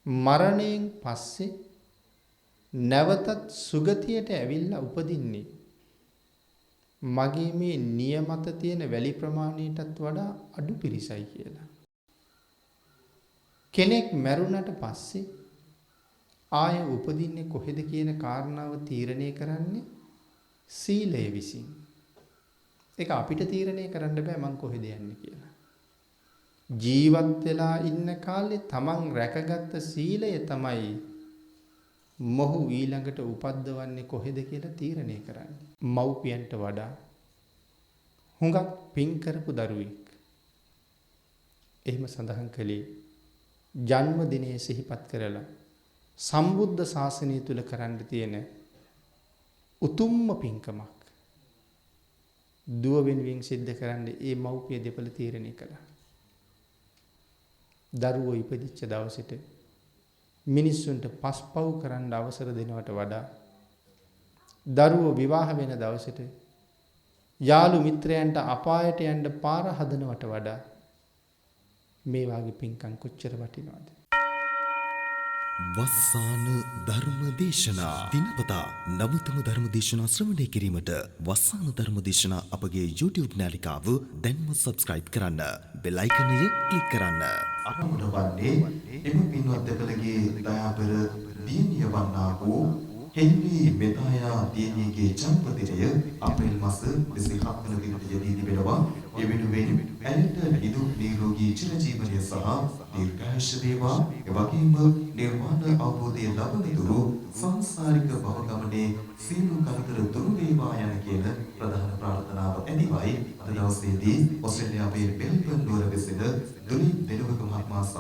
මරණයෙන් පස්සේ නැවතත් සුගතියට ඇවිල්ලා උපදින්නේ මගේ මේ නියමත තියෙන වැලි ප්‍රමාණයටත් වඩා අඩු පිරිසයි කියලා. කෙනෙක් මැරුණට පස්සේ ආය උපදින්නේ කොහෙද කියන කාරණාව තීරණය කරන්නේ සීලය විසින්. ඒක අපිට තීරණය කරන්න බෑ මං කොහෙද යන්නේ කියලා. ජීවත් වෙලා ඉන්න කාලේ තමන් රැකගත්ත සීලය තමයි මොහු ඊළඟට උපද්දවන්නේ කොහෙද කියලා තීරණය කරන්නේ. මව්පියන්ට වඩා හුඟක් පින් කරපු දරුවෙක්. එහෙම සඳහන් කළේ ජන්මදිනයේ සිහිපත් කරලා සම්බුද්ධ ශාසනය තුල කරන්න තියෙන උතුම්ම පින්කමක්. දුව වෙනුවෙන් සිද්ධ කරන්න ඒ මව්පිය දෙපළ තීරණය කළා. දරුවෝ ඉපදිච්ච දවසට මිනිස්සුන්ට පස්පව් කරන්න අවසර දෙනවට වඩා දරුවෝ විවාහ වෙන දවසට යාළු මිත්‍රයන්ට අපායට යන්න පාර හදනවට වඩා මේ වාගේ පින්කම් කොච්චර වටිනවද? වස්සාන ධර්ම දේශනා දිනපතා නවතම ධර්ම දේශනා ශ්‍රවණය කිරීමට වස්සාන ධර්ම දේශනා අපගේ YouTube නාලිකාව දැන්ම subscribe කරන්න. බෙල් අයිකනය ක්ලික් කරන්න. අරමුණ වන්නේ එම පින්වත් දෙපළගේ දයාබර දියණිය වන්නා වූ හෙන්රි මෙතායා දියණියගේ ජන්මදිනය අප්‍රේල් මාස 27 වන දිනට යෙදී තිබෙනවා. ඒ වෙනුවෙන් ඇයට නිදුක් නිරෝගී චිරජීවනය සහ දීර්ඝායුෂ වේවා. එවැගේම නිර්වාණ අවබෝධය ලබන තුරු සංසාරික භව ගමනේ සියලු කරදර දුරු වේවා යන කියන ප්‍රධාන ප්‍රාර්ථනාව ඇතිවයි අද දවසේදී ඔස්ට්‍රේලියාවේ මෙල්බර්න් නුවර වෙසෙන දුලින් දෙලවක මහත්මයා සහ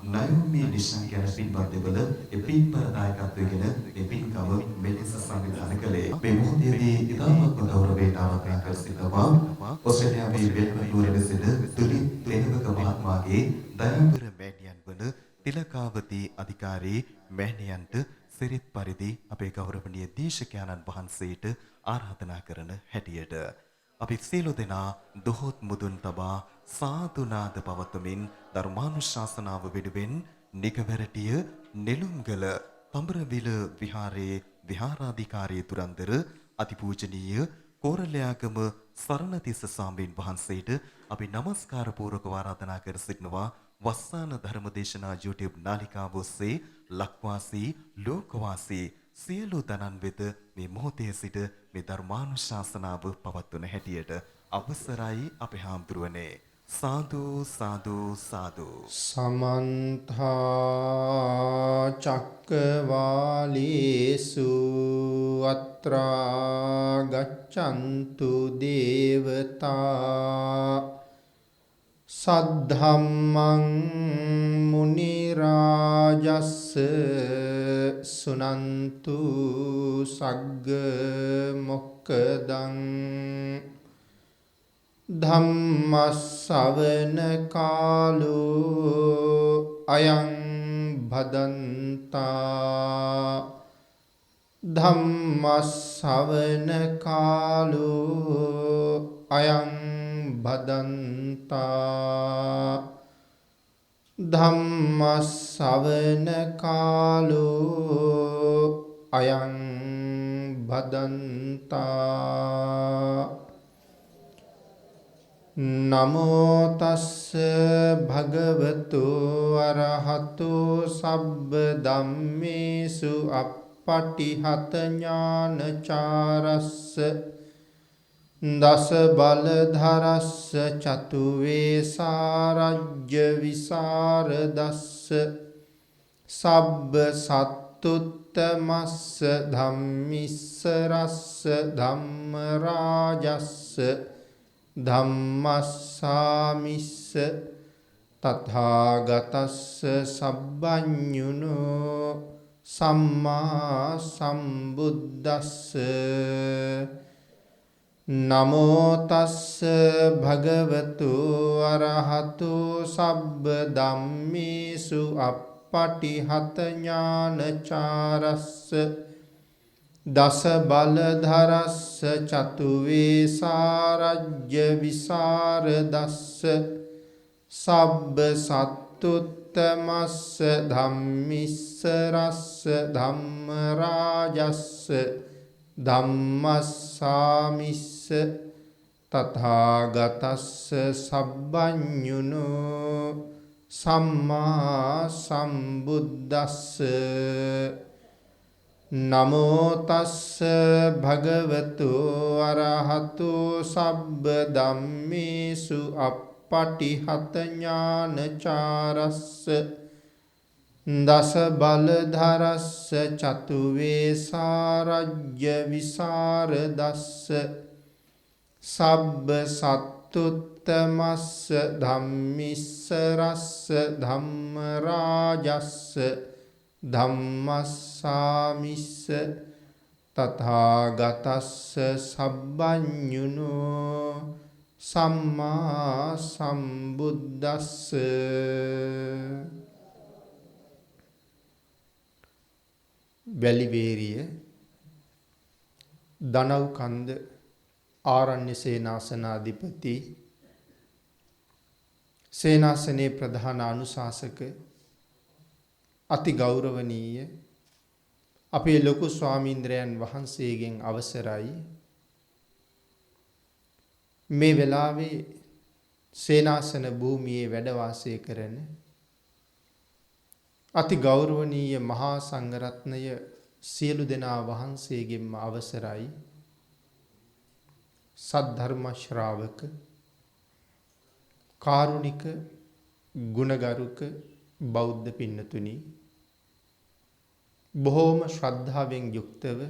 නයෝමි නිශාන්ත යන පින්වත් දෙපළ ඒ පින්පර දායකත්වයෙන් ඒ පින්කම මෙලෙස සංවිධානය කළේ. මේ මොහොතේදී ඉතාමත් ගෞරවයෙන් ආරාධනා කර සිටිනවා ඔස්ට්‍රේලියාවේ මෙල්බර්න් නුවර වෙසෙන දුලින් දෙලවක මහත්මයාගේ දයාබර මෑණියන් වන තිලකාවතී අධිකාරී මෑණියන්ට සිරිත් පරිදි අපේ ගෞරවනීය දේශකයන්න් වහන්සේට ආරාධනා කරන හැටියට අපි සියලු දෙනා දොහොත් මුදුන් තබා සාදුනාද පවත්වමින් ධර්මානුශාසනාව වෙනුවෙන් නිකවැරටිය නෙළුම්ගල තඹරවිල විහාරයේ විහාරාධිකාරී තුරන්දර අතිපූජනීය කෝරළයාගම සරණතිස්ස ස්වාමීන් වහන්සේට අපි নমස්කාර පූර්වක ආරාධනා කර සිටිනවා. වස්සාන ධර්මදේශනා YouTube නාලිකාව ඔස්සේ ලක්වාසී ලෝකවාසී සියලු දනන් වෙත මේ මොහොතේ සිට මේ ධර්මානුශාසනාව පවත්වන හැටියට අවසරයි අපේ හාමුදුරුවනේ. සාදු සාදු සාදු. සමන්ත චක්කවාලේසු අත්‍රා ගච්ඡන්තු දේවතා සද්ධම්මං මුනි රාජස්ස සුනන්තු සග්ග මොක්කදං ධම්මස්සවන කාලෝ අයං භදන්තා ධම්මස්සවන කාලෝ අයං භදන්තා ධම්මස්සවන කාලෝ අයං භදන්තා නමෝ තස්ස භගවතු අරහතු සබ්බ ධම්මේසු අප්පටිහත ඥානචාරස්ස දස බලධරස්ස චතු වේසාරජ්‍ය විසරදස්ස සබ්බ සත්තුත්තමස්ස ධම්මිස්සරස්ස ධම්ම රාජස්ස ධම්මස්සාමිස්ස තථාගතස්ස සබ්බඤුනෝ සම්මා සම්බුද්දස්ස නමෝ තස්ස භගවතු අරහතු සබ්බ ධම්මේසු අප්පටිහත ඥානචාරස්ස දස බලධරස්ස චතු වේසාරජ්‍ය විසරදස්ස සබ්බ සත්තුත් සත්තුත්තමස්ස ධම්මිස්ස රස්ස ධම්ම රාජස්ස ධම්මස්සාමිස්ස තථාගතස්ස සබ්බඤුනෝ සම්මා සම්බුද්දස්ස නමෝ තස්ස භගවතු අරහතු සබ්බ ධම්මේසු අප්පටිහත ඥානචාරස්ස දස බලධරස්ස චතු වේසාරජ්‍ය විසරදස්ස සබ්බ සත්තුත්තමස්ස ධම්මිස්ස රස්ස ධම්ම රාජස්ස ධම්මස්සාමිස්ස තථාගතස්ස සබ්බඤුනෝ සම්මා සම්බුද්දස්ස. වැලිවේරිය දනව්කන්ද ආරණ්‍ය සේනාසනාධිපති සේනාසනයේ ප්‍රධාන අනුශාසක අති ගෞරවනීය අපේ ලොකු ස්වාමීන්ද්‍රයන් වහන්සේගෙන් අවසරයි මේ වෙලාවේ සේනාසන භූමියේ වැඩ වාසය කරන අති ගෞරවනීය මහා සංඝරත්නය සියලු දෙනා වහන්සේගෙන්ම අවසරයි සද්ධර්ම ශ්‍රාවක කාරුණික ගුණගරුක බෞද්ධ පින්නතුනි බොහෝම ශ්‍රද්ධාවෙන් යුක්තව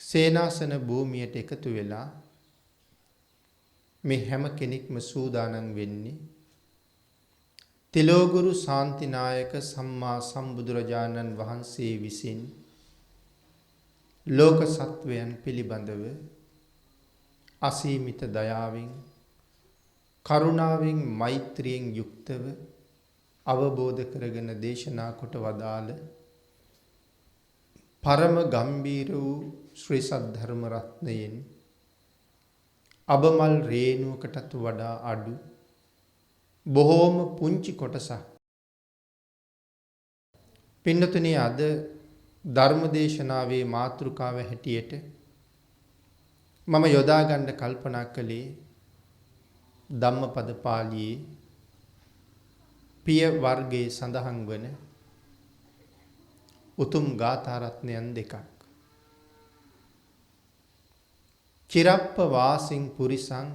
සේනාසන භූමියට එකතු වෙලා මේ හැම කෙනෙක්ම සූදානම් වෙන්නේ තිලෝගුරු ශාන්තිනායක සම්මා සම්බුදුරජාණන් වහන්සේ විසින් ලෝක සත්වයන් පිළිබඳව අසීමිත දයාවෙන් කරුණාවෙන් මෛත්‍රියෙන් යුක්තව අවබෝධ කරගෙන දේශනා කොට වදාළ පරම ගම්බීර වූ ශ්‍රී සද්ධර්ම රත්නයෙන් අබමල් රේණුවකටත් වඩා අඩු බොහෝම පුංචි කොටසක් පින්නතුනි අද ධර්මදේශනාවේ මාතෘකාව හැටියට මම යොදා ගන්න කල්පනා කළේ ධම්මපද පාළියේ පිය වර්ගයේ සඳහන් වන උතුම් ගාථා රත්නයන් දෙකක්. චිරප්ප වාසින් පුරිසං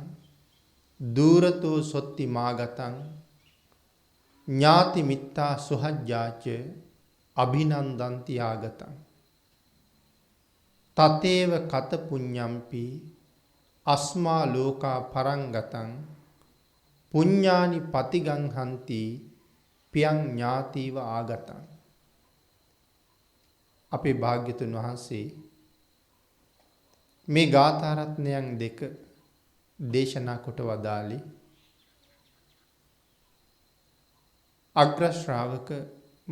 දූරතෝ සොත්ති මාගතං ඥාති මිත්තා සුහජ්ජාච අභිනන්දන්ති ආගතං තතේව කත පුඤ්ඤම්පි අස්මා ලෝකා පරංගතං පුඤ්ඤානි පතිගං හන්ති පියං ඥාතිව ආගතං. අපේ භාග්‍යතුන් වහන්සේ මේ ගාථා රත්නයන් දෙක දේශනා කොට වදාළේ අග්‍ර ශ්‍රාවක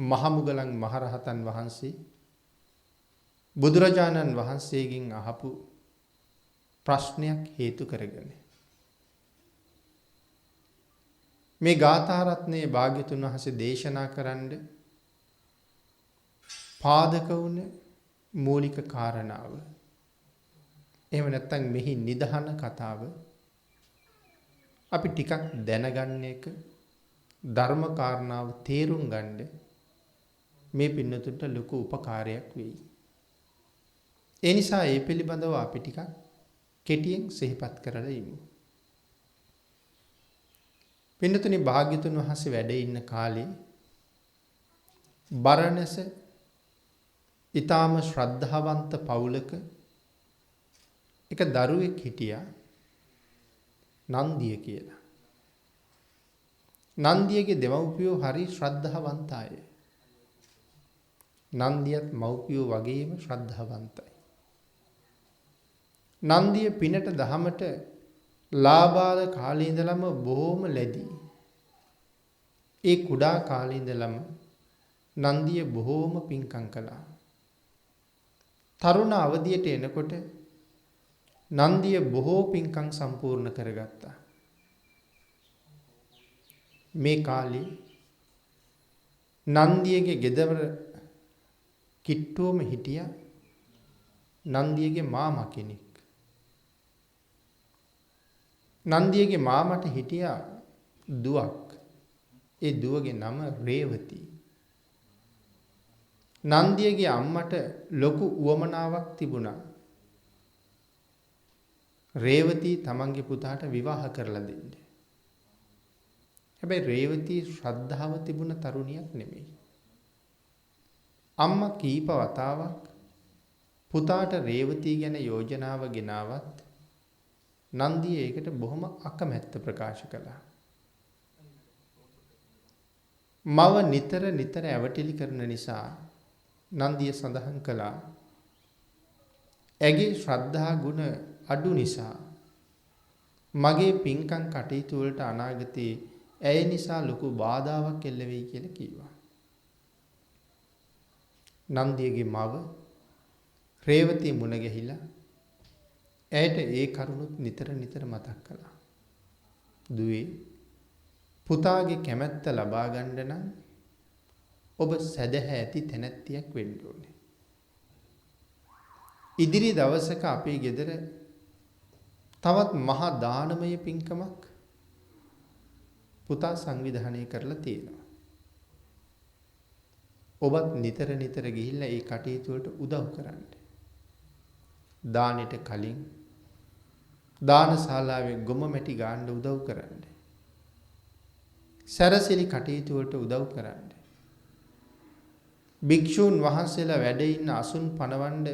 මහමුගලන් මහරහතන් වහන්සේ බුදුරජාණන් වහන්සේගෙන් අහපු ප්‍රශ්නයක් හේතු කරගෙන මේ ගාථා රත්නයේ භාග්‍යතුන් වහන්සේ දේශනා කරන්න පාදක වුණ මූලික කාරණාව එහෙම නැත්නම් මෙහි නිදහන කතාව අපි ටිකක් දැනගන්න එක ධර්ම කාරණාව තේරුම් ගන්න මේ පින්නතුන්ට ලොකු උපකාරයක් වෙයි. ඒ නිසා ඒ පිළිබඳව අපි ටිකක් කෙටියෙන් සිහිපත් කරලා ඉමු. පින්නතුනි භාග්‍යතුන් වහන්සේ වැඩ ඉන්න කාලේ බරණැස ඊටාම ශ්‍රද්ධාවන්ත පවුලක එක දරුවෙක් හිටියා නන්දිය කියලා. නන්දියගේ දෙමව්පියෝ හරි ශ්‍රද්ධාවන්ත අය. නන්දියත් මව්පියෝ වගේම ශ්‍රද්ධාවන්තයි. නන්දිය පිනට දහමට ලාබාල කාලේ ඉඳලම බොහොම ලැබී. ඒ කුඩා කාලේ ඉඳලම නන්දිය බොහොම පින්කම් කළා. තරුණ අවදියට එනකොට නන්දිය බොහෝ පින්කම් සම්පූර්ණ කරගත්තා. මේ කාලේ නන්දියගේ ගෙදර කිට්ටුවම හිටියා නන්දියගේ මාමා කෙනෙක්. නන්දියගේ මාමට හිටියා දුවක්. ඒ දුවගේ නම රේවතී. නන්දියගේ අම්මට ලොකු උවමනාවක් තිබුණා. රේවතී තමන්ගේ පුතාට විවාහ කරලා දෙන්න. හැබැයි රේවතී ශ්‍රද්ධාව තිබුණ තරුණියක් නෙමෙයි. අම්මා කීප වතාවක් පුතාට රේවතී ගැන යෝජනාව ගෙනාවත් නන්දිය ඒකට බොහොම අකමැත්ත ප්‍රකාශ කළා. මව නිතර නිතර ඇවටිලි කරන නිසා නන්දිය සඳහන් කළා ඇගේ ශ්‍රද්ධා ගුණ අඩු නිසා මගේ පින්කම් කටයුතු වලට අනාගතේ ඇය නිසා ලොකු බාධාවක් එල්ල වෙයි කියලා කිව්වා. නන්දියගේ මව රේවතී මුණ ගැහිලා ඇයට ඒ කරුණුත් නිතර නිතර මතක් කළා. දුවේ පුතාගේ කැමැත්ත ලබා ගන්න නම් ඔබ සැදැහැ ඇති තැනැත්තියක් වෙන්න ඕනේ. ඉදිරි දවසක අපේ ගෙදර තවත් මහා දානමය පින්කමක් පුතා සංවිධානය කරලා තියෙනවා. ඔබත් නිතර නිතර ගිහිල්ලා ඒ කටයුතු වලට උදව් කරන්න. දානෙට කලින් දානශාලාවේ ගොම මැටි ගාන්න උදව් කරන්න. සැරසිලි කටයුතු වලට උදව් කරන්න. භික්ෂූන් වහන්සේලා වැඩ ඉන්න අසුන් පනවන්න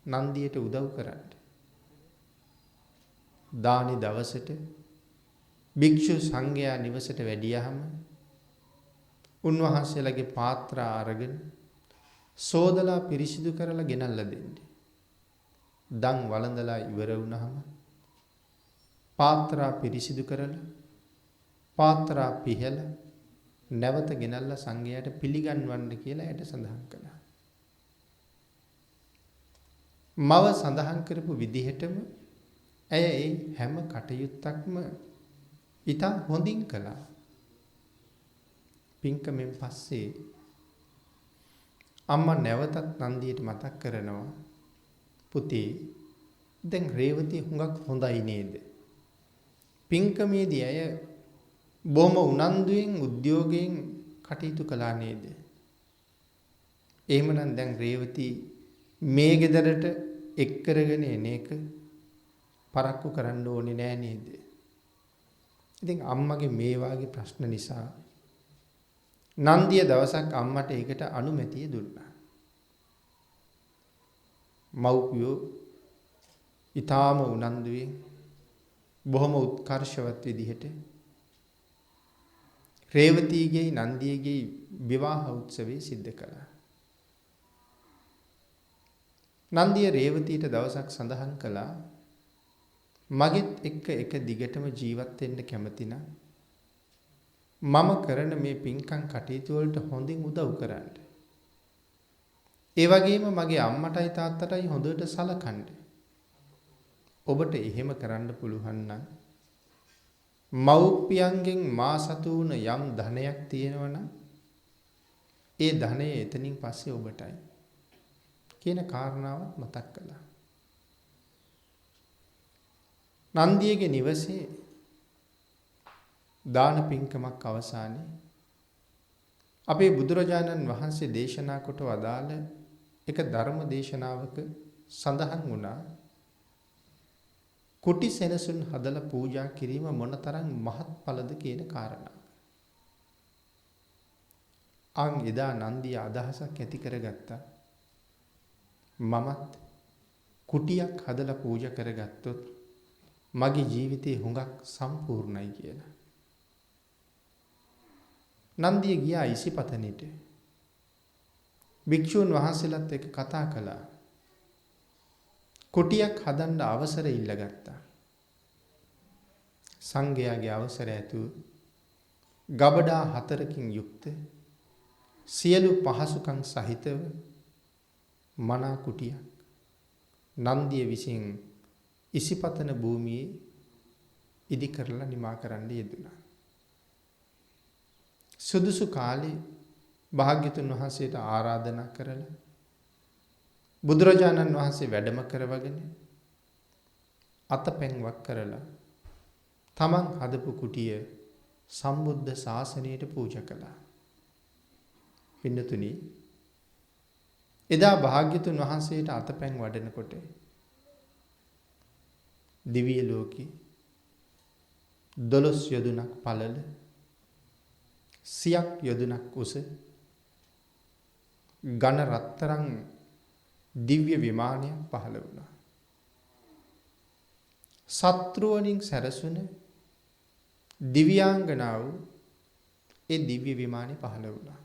නන්දියට උදව් කරන්න. දානි දවසට භික්ෂු සංඝයා නිවසට වැඩියහම උන්වහන්සේලාගේ පාත්‍ර අරගෙන සෝදලා පිරිසිදු කරලා ගෙනල්ලා දෙන්න. දන් වළඳලා ඉවර වුණාම පාත්‍රා පිරිසිදු කරලා පාත්‍රා පිහලා නැවත ගෙනල්ලා සංඝයාට පිළිගන්වන්න කියලා ඇයට සඳහන් කළා. මව සඳහන් කරපු විදිහටම ඇය ඒ හැම කටයුත්තක්ම ඉතා හොඳින් කළා. පින්කමෙන් පස්සේ අම්මා නැවතත් නන්දියට මතක් කරනවා පුතේ දැන් රේවතී හුඟක් හොඳයි නේද? පින්කමේදී අය බොහොම උනන්දුවෙන් උද්‍යෝගයෙන් කටයුතු කළා නේද? එහෙමනම් දැන් රේවතී මේ ගෙදරට එක් කරගෙන එන එක පරක්කු කරන්න ඕනේ නෑ නේද? ඉතින් අම්මගේ මේ වාගේ ප්‍රශ්න නිසා නන්දිය දවසක් අම්මට ඒකට අනුමැතිය දුන්නා. මව්පියෝ ඊටාම උනන්දුවෙන් බොහොම උත්කර්ෂවත් විදිහට රේවතීගේ නන්දියගේ විවාහ උත්සවය සිද්ධ කළා. නන්දිය රේවතීට දවසක් සඳහන් කළා මගෙත් එක්ක එක දිගටම ජීවත් වෙන්න කැමති නම් මම කරන මේ පින්කම් කටයුතු වලට හොඳින් උදව් කරන්න. ඒ වගේම මගේ අම්මටයි තාත්තටයි හොඳට සලකන්න. ඔබට එහෙම කරන්න පුළුවන් නම් මව්පියන්ගෙන් මා සතු වුණ යම් ධනයක් තියෙනවා නම් ඒ ධනය එතනින් පස්සේ ඔබටයි කියන කාරණාවත් මතක් කළා. නන්දියගේ නිවසේ දාන පින්කමක් අවසානයේ අපේ බුදුරජාණන් වහන්සේ දේශනා කොට වදාළ එක ධර්ම දේශනාවක සඳහන් වුණා කුටි සෙනසුන් හදලා පූජා කිරීම මොනතරම් මහත්ඵලද කියන කාරණාව. අන් එදා නන්දිය අදහසක් ඇති කරගත්තා මමත් කුටියක් හදලා පූජා කරගත්තොත් මගේ ජීවිතේ හුඟක් සම්පූර්ණයි කියලා. නන්දිය ගියා ඉසිපතනෙට. භික්ෂුන් වහන්සේලාත් එක්ක කතා කළා. කුටියක් හදන්න අවසර ඉල්ලගත්තා. සංඝයාගේ අවසර ඇතුව ගබඩා 4කින් යුක්ත සියලු පහසුකම් සහිතව මනා කුටියක් නන්දිය විසින් ඉසිපතන භූමියේ ඉදි කරලා නිමා කරන්න යෙදුණා. සුදුසු කාලේ භාග්‍යතුන් වහන්සේට ආරාධනා කරලා බුදුරජාණන් වහන්සේ වැඩම කරවගෙන අතපැන්වක් කරලා තමන් හදපු කුටිය සම්බුද්ධ ශාසනයට පූජා කළා. පින්නතුනි, එදා භාග්‍යතුන් වහන්සේට අතපැන් වඩනකොට දිව්‍ය ලෝකේ 12 යොදුනක් පළල 100ක් යොදුනක් උස ඝන රත්තරන් දිව්‍ය විමානයක් පහළ වුණා. සත්‍රුවණින් සැරසුන දිව්‍යාංගනාව ඒ දිව්‍ය විමානේ පහළ වුණා.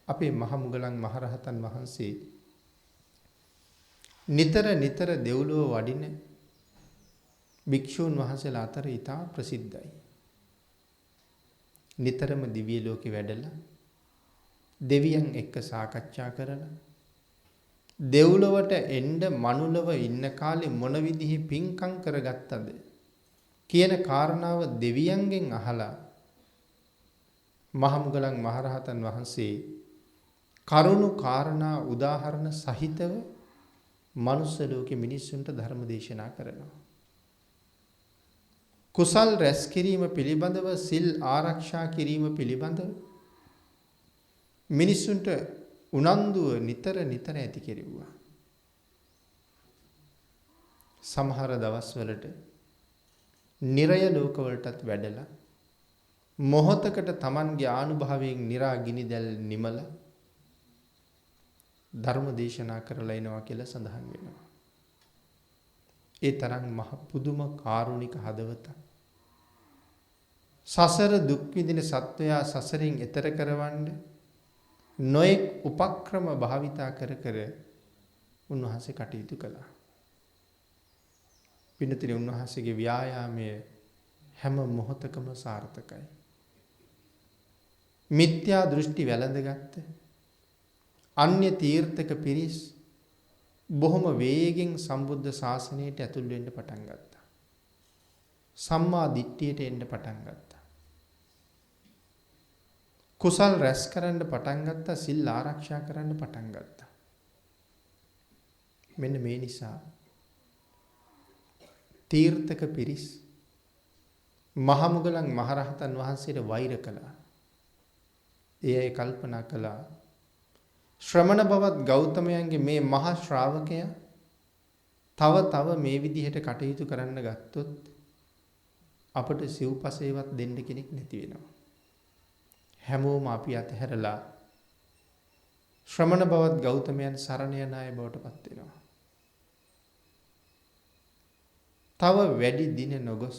අපේ මහමුගලන් මහරහතන් වහන්සේ නිතර දෙව්ලොව වඩින භික්ෂූන් වහන්සේලා අතර ඉතා ප්‍රසිද්ධයි. නිතරම දිව්‍ය ලෝකේ වැඩලා දෙවියන් එක්ක සාකච්ඡා කරලා දෙව්ලොවට එන්න මනුලව ඉන්න කාලේ මොන විදිහේ පින්කම් කරගත්තද කියන කාරණාව දෙවියන්ගෙන් අහලා මහමුගලන් මහරහතන් වහන්සේ කරුණු කාරණා උදාහරණ සහිතව මනුස්ස ලෝකේ මිනිස්සුන්ට ධර්ම දේශනා කරනවා. කුසල් රැස් කිරීම පිළිබඳව, සිල් ආරක්ෂා කිරීම පිළිබඳව මිනිස්සුන්ට උනන්දුව නිතර ඇති කෙරෙව්වා. සමහර දවස්වලට නිරය ලෝකවලටත් වැඩලා මොහොතකට Tamanගේ ආනුභාවයෙන් නිරා ගිනිදැල් නිමල ධර්ම දේශනා කරලා එනවා කියලා සඳහන් වෙනවා. ඒ තරම් මහ පුදුම කාරුණික හදවතක්. සසර දුක් විඳින සත්වයා සසරින් එතර කරවන්න නොඑක් උපක්‍රම භාවිතා කර උන්වහන්සේ කටයුතු කළා. පින්නතිරි උන්වහන්සේගේ ව්‍යායාමය හැම මොහොතකම සාර්ථකයි. මිත්‍යා දෘෂ්ටි වැළඳගත්ත අන්‍ය තීර්ථක පිරිස් බොහොම වේගෙන් සම්බුද්ධ ශාසනයට ඇතුල් වෙන්න පටන් ගත්තා. සම්මා දිට්ඨියට එන්න පටන් ගත්තා. කුසල් රැස් කරන්න පටන් ගත්තා, සිල් ආරක්ෂා කරන්න පටන් ගත්තා. මෙන්න මේ නිසා තීර්ථක පිරිස් මහමුගලන් මහරහතන් වහන්සේට වෛර කළා. ඒ අය කල්පනා කළා ශ්‍රමණ බවත් ගෞතමයන්ගේ මේ මහා ශ්‍රාවකයා තව මේ විදිහට කටයුතු කරන්න ගත්තොත් අපට සිව්පසේවත් දෙන්න කෙනෙක් නැති වෙනවා. හැමෝම අපි අතහැරලා ශ්‍රමණ බවත් ගෞතමයන් සරණ යන අය බවට පත් වෙනවා. තව වැඩි දින නොගොස්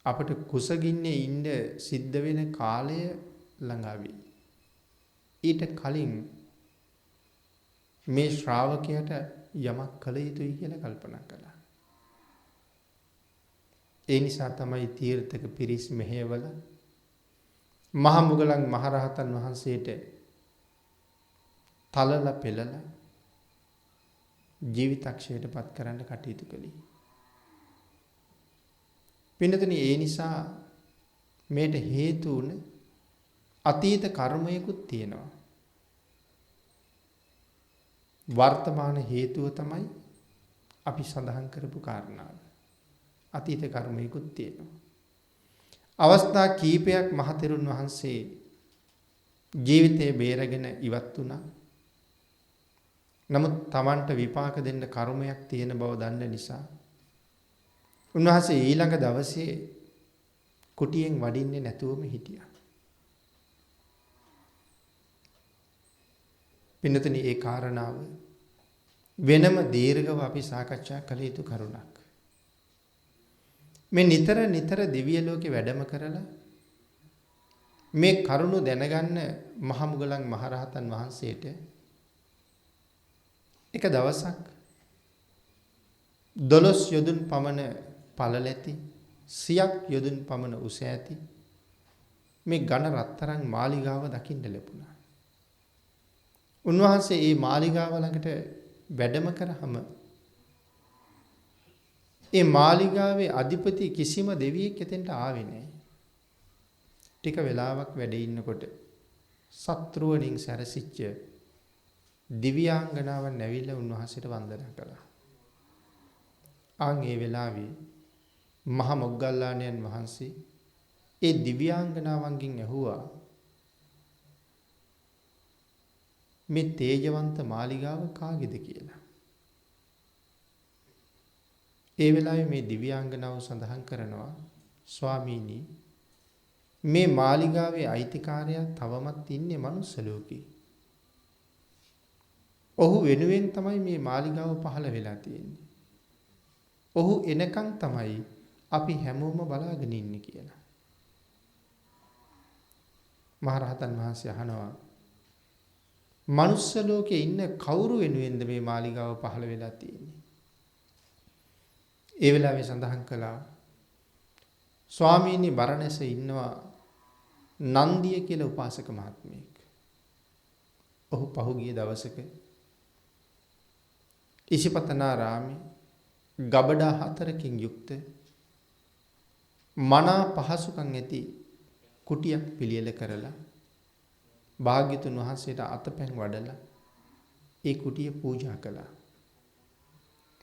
අපට කුසගින්නේ ඉන්න සිද්ධ වෙන කාලය ළඟා වෙයි. ඊට කලින් මේ ශ්‍රාවකයාට යමක් කළ යුතුයි කියලා කල්පනා කළා. ඒ නිසා තමයි තීර්ථක පිරිස් මෙහෙවල මහමුගලන් මහරහතන් වහන්සේට තලලා පෙළලා ජීවිතක්ෂයට පත් කරන්න කටයුතු කළේ. පින්නතුනි, ඒ නිසා මේට හේතු වුණ අතීත කර්මයකුත් තියෙනවා. වර්තමාන හේතුව තමයි අපි සඳහන් කරපු කාරණාව. අතීත කර්මයකුත් තියෙනවා. අවස්ථා කීපයක් මහතෙරුන් වහන්සේ ජීවිතේ බේරගෙන ඉවත් වුණා. නමුත් Tamanට විපාක දෙන්න කර්මයක් තියෙන බව දන්න නිසා උන්වහන්සේ ඊළඟ දවසේ කුටියෙන් වඩින්නේ නැතුවම හිටියා. පින්නතනි, ඒ කාරණාව වෙනම දීර්ඝව අපි සාකච්ඡා කළ යුතු කරුණක්. මේ නිතර දිව්‍ය ලෝකේ වැඩම කරලා මේ කරුණ දැනගන්න මහමුගලන් මහරහතන් වහන්සේට එක දවසක් 12 යොදුන් පමණ පළල ඇති 100ක් යොදුන් පමණ උස ඇති මේ ඝන රත්තරන් මාලිගාව දකින්න ලැබුණා. උන්වහන්සේ මේ මාලිගාව ළඟට වැඩම කරාම ඒ මාලිගාවේ අධිපති කිසිම දෙවියෙක් එතෙන්ට ආවේ නැහැ. ටික වෙලාවක් වැඩ ඉන්නකොට සත්‍රුවණින් සැරසිච්ච දිව්‍යාංගනාවන් ඇවිල්ලා උන්වහන්සේට වන්දනා කළා. ඒ වෙලාවේ මහා මොග්ගල්ලාණන් වහන්සේ ඒ දිව්‍යාංගනාවන්ගෙන් ඇහුවා මේ තේජවන්ත මාලිගාව කාගේද කියලා. ඒ වෙලාවේ මේ දිව්‍යාංගනාව සඳහන් කරනවා ස්වාමීනි මේ මාලිගාවේ අයිතිකාරයා තවමත් ඉන්නේ මනුස්ස ලෝකේ. ඔහු වෙනුවෙන් තමයි මේ මාලිගාව පහළ වෙලා තියෙන්නේ. ඔහු එනකන් තමයි අපි හැමෝම බලාගෙන ඉන්නේ කියලා. මහරහතන් වහන්සේ අහනවා මනුස්ස ලෝකේ ඉන්න කවුරු වෙනුවෙන්ද මේ මාලිගාව පහළ වෙලා තියෙන්නේ? ඒ වෙලාවේ සඳහන් කළා ස්වාමීනි බරණැසේ ඉන්නවා නන්දිය කියලා උපාසක මහත්මයෙක්. ඔහු පහුගිය දවසක ඉසිපතනාරාමේ ගබඩා 4කින් යුක්ත මනා පහසුකම් ඇති කුටියක් පිළියෙල කරලා භාග්‍යතුන් වහන්සේට අතපැන් වඩලා ඒ කුටිය පූජා කළා.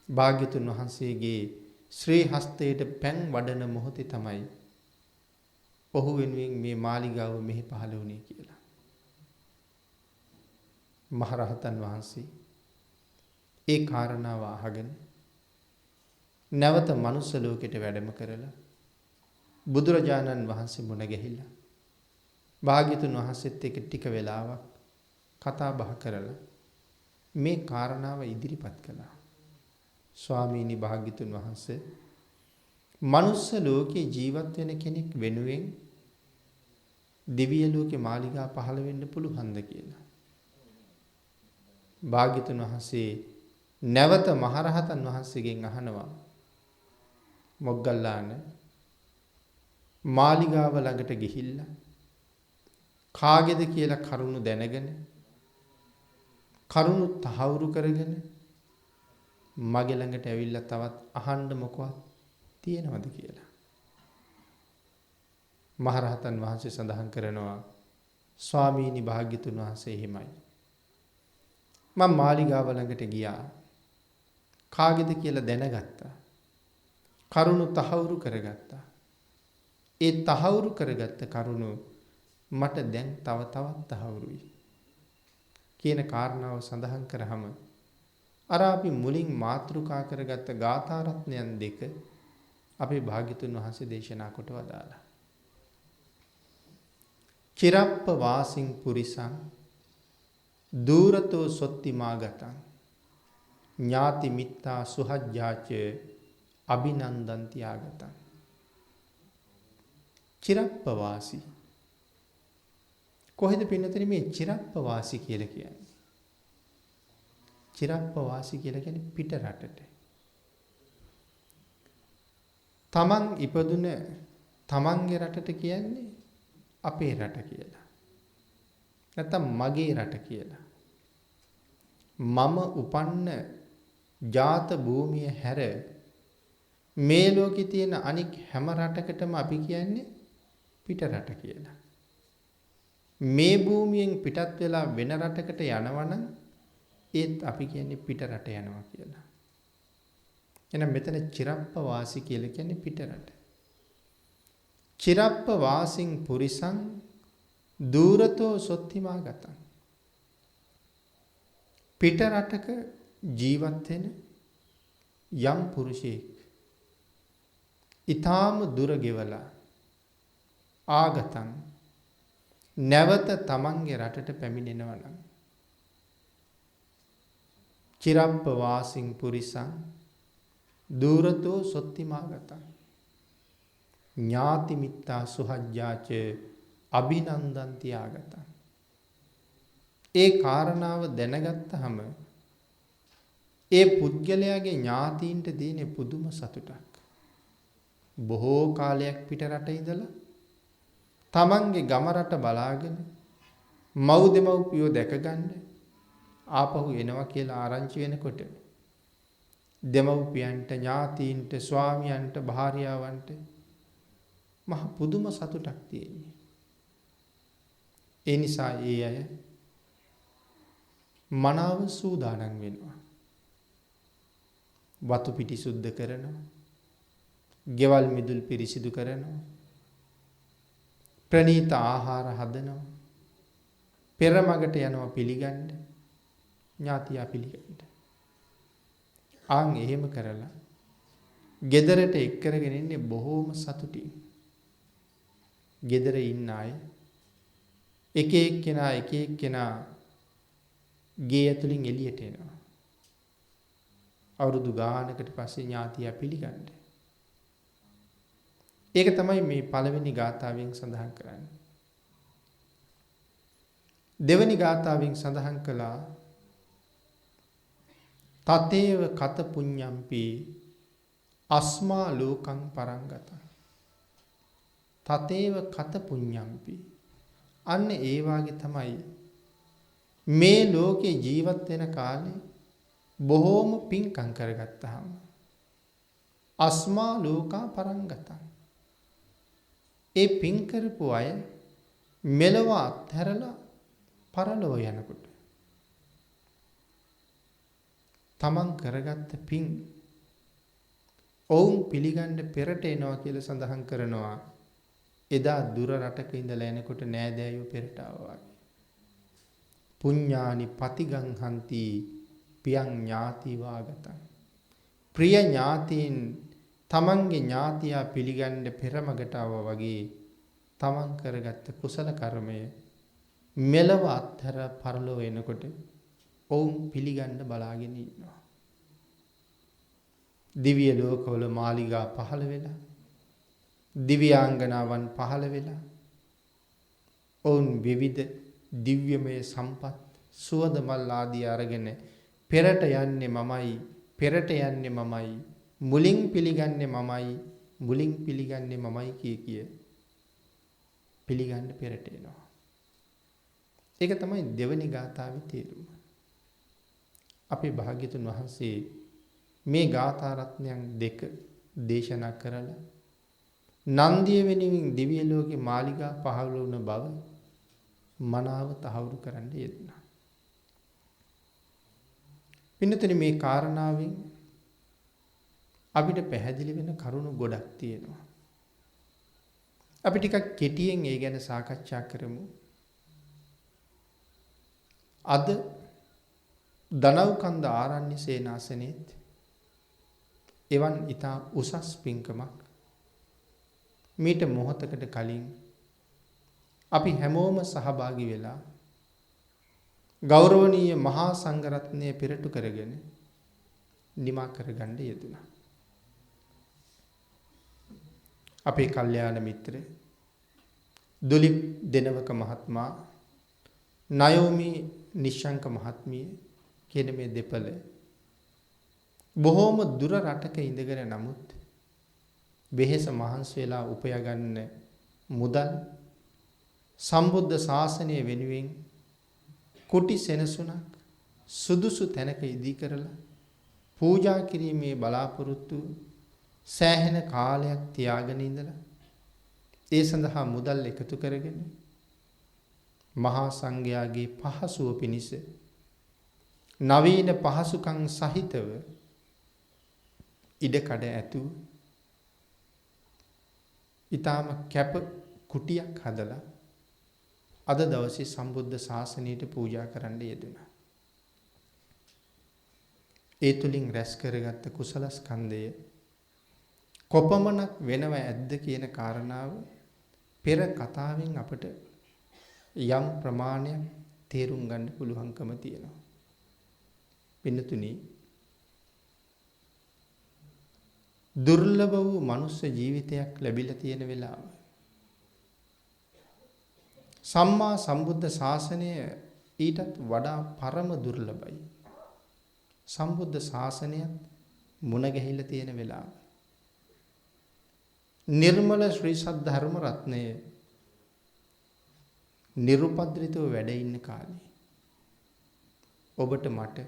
භාග්‍යතුන් වහන්සේගේ ශ්‍රී හස්තයට පැන් වඩන මොහොතේ තමයි ඔහු වෙනුවෙන් මේ මාලිගාව මෙහි පහළ වුණේ කියලා. මහරහතන් වහන්සේ ඒ කාරණාව අහගෙන නැවත මනුස්ස ලෝකෙට වැඩම කරලා බුදුරජාණන් වහන්සේ මුණ ගැහිලා භාග්‍යතුන් වහන්සේත් එක්ක ටික වෙලාවක් කතා බහ කරලා මේ කාරණාව ඉදිරිපත් කළා. ස්වාමීනි භාග්‍යතුන් වහන්සේ මනුස්ස ලෝකේ ජීවත් වෙන කෙනෙක් වෙනුවෙන් දිව්‍ය ලෝකේ මාලිගා පහළ වෙන්න පුළුවන්ද කියලා. භාග්‍යතුන් වහන්සේ නැවත මහරහතන් වහන්සේගෙන් අහනවා මොග්ගල්ලාන මාලිගාව ළඟට ගිහිල්ලා කාගේද කියලා කරුණු දැනගෙන කරුණු තහවුරු කරගෙන මගේ ළඟට ඇවිල්ලා තවත් අහන්න මොකවත් තියෙනවද කියලා. මහරහතන් වහන්සේ සඳහන් කරනවා ස්වාමීනි භාග්‍යතුන් වහන්සේ එහෙමයි. මම මාලිගාව ළඟට ගියා. කාගේද කියලා දැනගත්තා. කරුණු තහවුරු කරගත්තා. ඒ තහවුරු කරගත්ත කරුණු මට දැන් තව තවත් තහවුරුයි කියන කාරණාව සඳහන් කරාම අර අපි මුලින් මාතෘකා කරගත්ත ගාථා රත්නයන් දෙක අපේ භාග්‍යතුන් වහන්සේ දේශනා කොට වදාලා. චිරප්ප වාසින් පුරිසං දූරතෝ සොත්තිමාගතං ඥාති මිත්තා සුහජ්ජාච අභිනන්දන්ති ආගතං. චිරප්ප වාසී කොහෙද පින්නතේ මේ චිරප්ප වාසී කියලා කියන්නේ? චිරප්ප වාසී කියලා කියන්නේ පිට රටට. තමන් ඉපදුන තමන්ගේ රටට කියන්නේ අපේ රට කියලා. නැත්නම් මගේ රට කියලා. මම උපන්න ජාත භූමිය හැර මේ ලෝකේ තියෙන අනික් හැම රටකටම අපි කියන්නේ පිට රට කියලා. මේ භූමියෙන් පිටත් වෙලා වෙන රටකට යනවනම් ඒත් අපි කියන්නේ පිට රට යනවා කියලා. එහෙනම් මෙතන චිරප්ප වාසී කියලා කියන්නේ පිට රට. චිරප්ප වාසින් පුරිසං දූරතෝ සොත්තිමාගතං. පිට රටක ජීවත් වෙන යම් පුරුෂයෙක් ඊටාම දුර ගෙවලා ආගතං නැවත තමන්ගේ රටට පැමිණෙනවා නම් චිරප්ප වාසින් පුරිසං දූරතෝ සොත්තිමාගතං ඥාති මිත්තා සුහජ්ජාච අභිනන්දන්ති ආගතං. ඒ කාරණාව දැනගත්තහම ඒ පුද්ගලයාගේ ඥාතීන්ට දෙන පුදුම සතුටක්. බොහෝ කාලයක් පිට රට ඉඳලා තමන්ගේ ගම රට බලාගෙන මව් දෙමව්පියෝ දැකගන්න ආපහු එනවා කියලා ආරංචි වෙනකොට දෙමව්පියන්ට ඥාතීන්ට ස්වාමියන්ට භාර්යාවන්ට මහ පුදුම සතුටක් තියෙන්නේ. ඒ නිසා ඒ අය මනාව සූදානම් වෙනවා. වතු පිටි සුද්ධ කරනවා. ගෙවල් මිදුල් පිරිසිදු කරනවා. ප්‍රණීත ආහාර හදනවා. පෙරමගට යනවා පිළිගන්න. ඥාතියා පිළිගන්න. ආන් එහෙම කරලා ගෙදරට එක් කරගෙන ඉන්නේ බොහෝම සතුටින්. ගෙදර ඉන්න අය එක එක්කෙනා ගේ ඇතුලින් එළියට එනවා. අවුරුදු ගානකට පස්සේ ඥාතියා පිළිගන්න. ඒක තමයි මේ පළවෙනි ගාථාවෙන් සඳහන් කරන්නේ. දෙවෙනි ගාථාවෙන් සඳහන් කළා තතේව කත පුඤ්ඤම්පි අස්මා ලෝකං පරංගතං. තතේව කත පුඤ්ඤම්පි. අන්න ඒ වාගේ තමයි මේ ලෝකේ ජීවත් වෙන කාලේ බොහෝම පින්කම් කරගත්තාම අස්මා ලෝකා පරංගතං. ඒ පින් කරපු අය මෙලව අත්හැරලා පරලොව යනකොට තමන් කරගත්ත පින් ඔවුන් පිළිගන්න පෙරට එනවා කියලා සඳහන් කරනවා. එදා දුර රටක ඉඳලා එනකොට නෑදෑයෝ පෙරට ආවා. පුඤ්ඤානි පතිගං හන්ති පියං ඥාති වාගතං. ප්‍රිය ඥාතීන් තමන්ගේ ඥාතියා පිළිගන්න පෙරමගට ආවා වගේ තමන් කරගත්ත කුසල කර්මය මෙලව අත්හැර පරලොව එනකොට ඔවුන් පිළිගන්න බලාගෙන ඉන්නවා. දිව්‍ය ලෝකවල මාලිගා පහළ වෙලා දිව්‍යාංගනාවන් පහළ වෙලා ඔවුන් විවිධ දිව්‍යමය සම්පත් සුවඳ මල් ආදී අරගෙන පෙරට යන්නේ මමයි මුලින් පිළිගන්නේ මමයි කිය පිළිගන්න පෙරට එනවා. ඒක තමයි දෙවෙනි ගාථාවේ තේරුම. අපේ භාග්‍යතුන් වහන්සේ මේ ගාථා රත්නයන් දෙක දේශනා කරලා නන්දිය වෙනුවෙන් දිව්‍ය ලෝකේ මාලිගා පහළ වුණ බව මනාව තහවුරු කරන්න යෙදුණා. පින්නතේ මේ කාරණාවෙන් අපිට පැහැදිලි වෙන කරුණු ගොඩක් තියෙනවා. අපි ටිකක් කෙටියෙන් ඒ ගැන සාකච්ඡා කරමු. අද දනව්කන්ද ආරණ්‍ය සේනාසනයේත් එවන් ඊතා උසස් පින්කමක් මීට මොහොතකට කලින් අපි හැමෝම සහභාගී වෙලා ගෞරවනීය මහා සංඝරත්නය පෙරටු කරගෙන නිමා කරගන්න යෙදුණා. අපේ කල්යාණ මිත්‍ර දුලිප් දෙනවක මහත්මයා නයෝමි නිශ්ශංක මහත්මිය කියන මේ දෙපළ බොහෝම දුර රටක ඉඳගෙන නමුත් වෙහෙස මහන්සි වෙලා උපයා ගන්න මුදල් සම්බුද්ධ ශාසනය වෙනුවෙන් කුටි සෙනසුනක් සුදුසු තැනක ඉදි කරලා පූජා කිරීමේ බලාපොරොත්තු සෑහෙන කාලයක් තියාගෙන ඉඳලා ඒ සඳහා මුදල් එකතු කරගෙන මහා සංඝයාගේ පහසුව පිණිස නවීන පහසුකම් සහිතව ඉඩකඩ ඇතු ඊටාම කැප කුටියක් හදලා අද දවසේ සම්බුද්ධ ශාසනයට පූජා කරන්න යෙදුණා. ඒ තුලින් රැස් කරගත්ත කුසල ස්කන්ධය කොපමණක් වෙනව ඇද්ද කියන කාරණාව පෙර කතාවෙන් අපට යම් ප්‍රමාණයක් තේරුම් ගන්න පුළුවන්කම තියෙනවා. පින්නතුනි දුර්ලභ වූ මනුෂ්‍ය ජීවිතයක් ලැබිලා තියෙන වෙලාව සම්මා සම්බුද්ධ ශාසනය ඊටත් වඩා පරම දුර්ලභයි. සම්බුද්ධ ශාසනයත් මුණ ගැහිලා තියෙන වෙලාව නිර්මල ශ්‍රී සද්ධර්ම රත්නය නිරුපද්‍රිතව වැඩ ඉන්න කාලේ ඔබට මට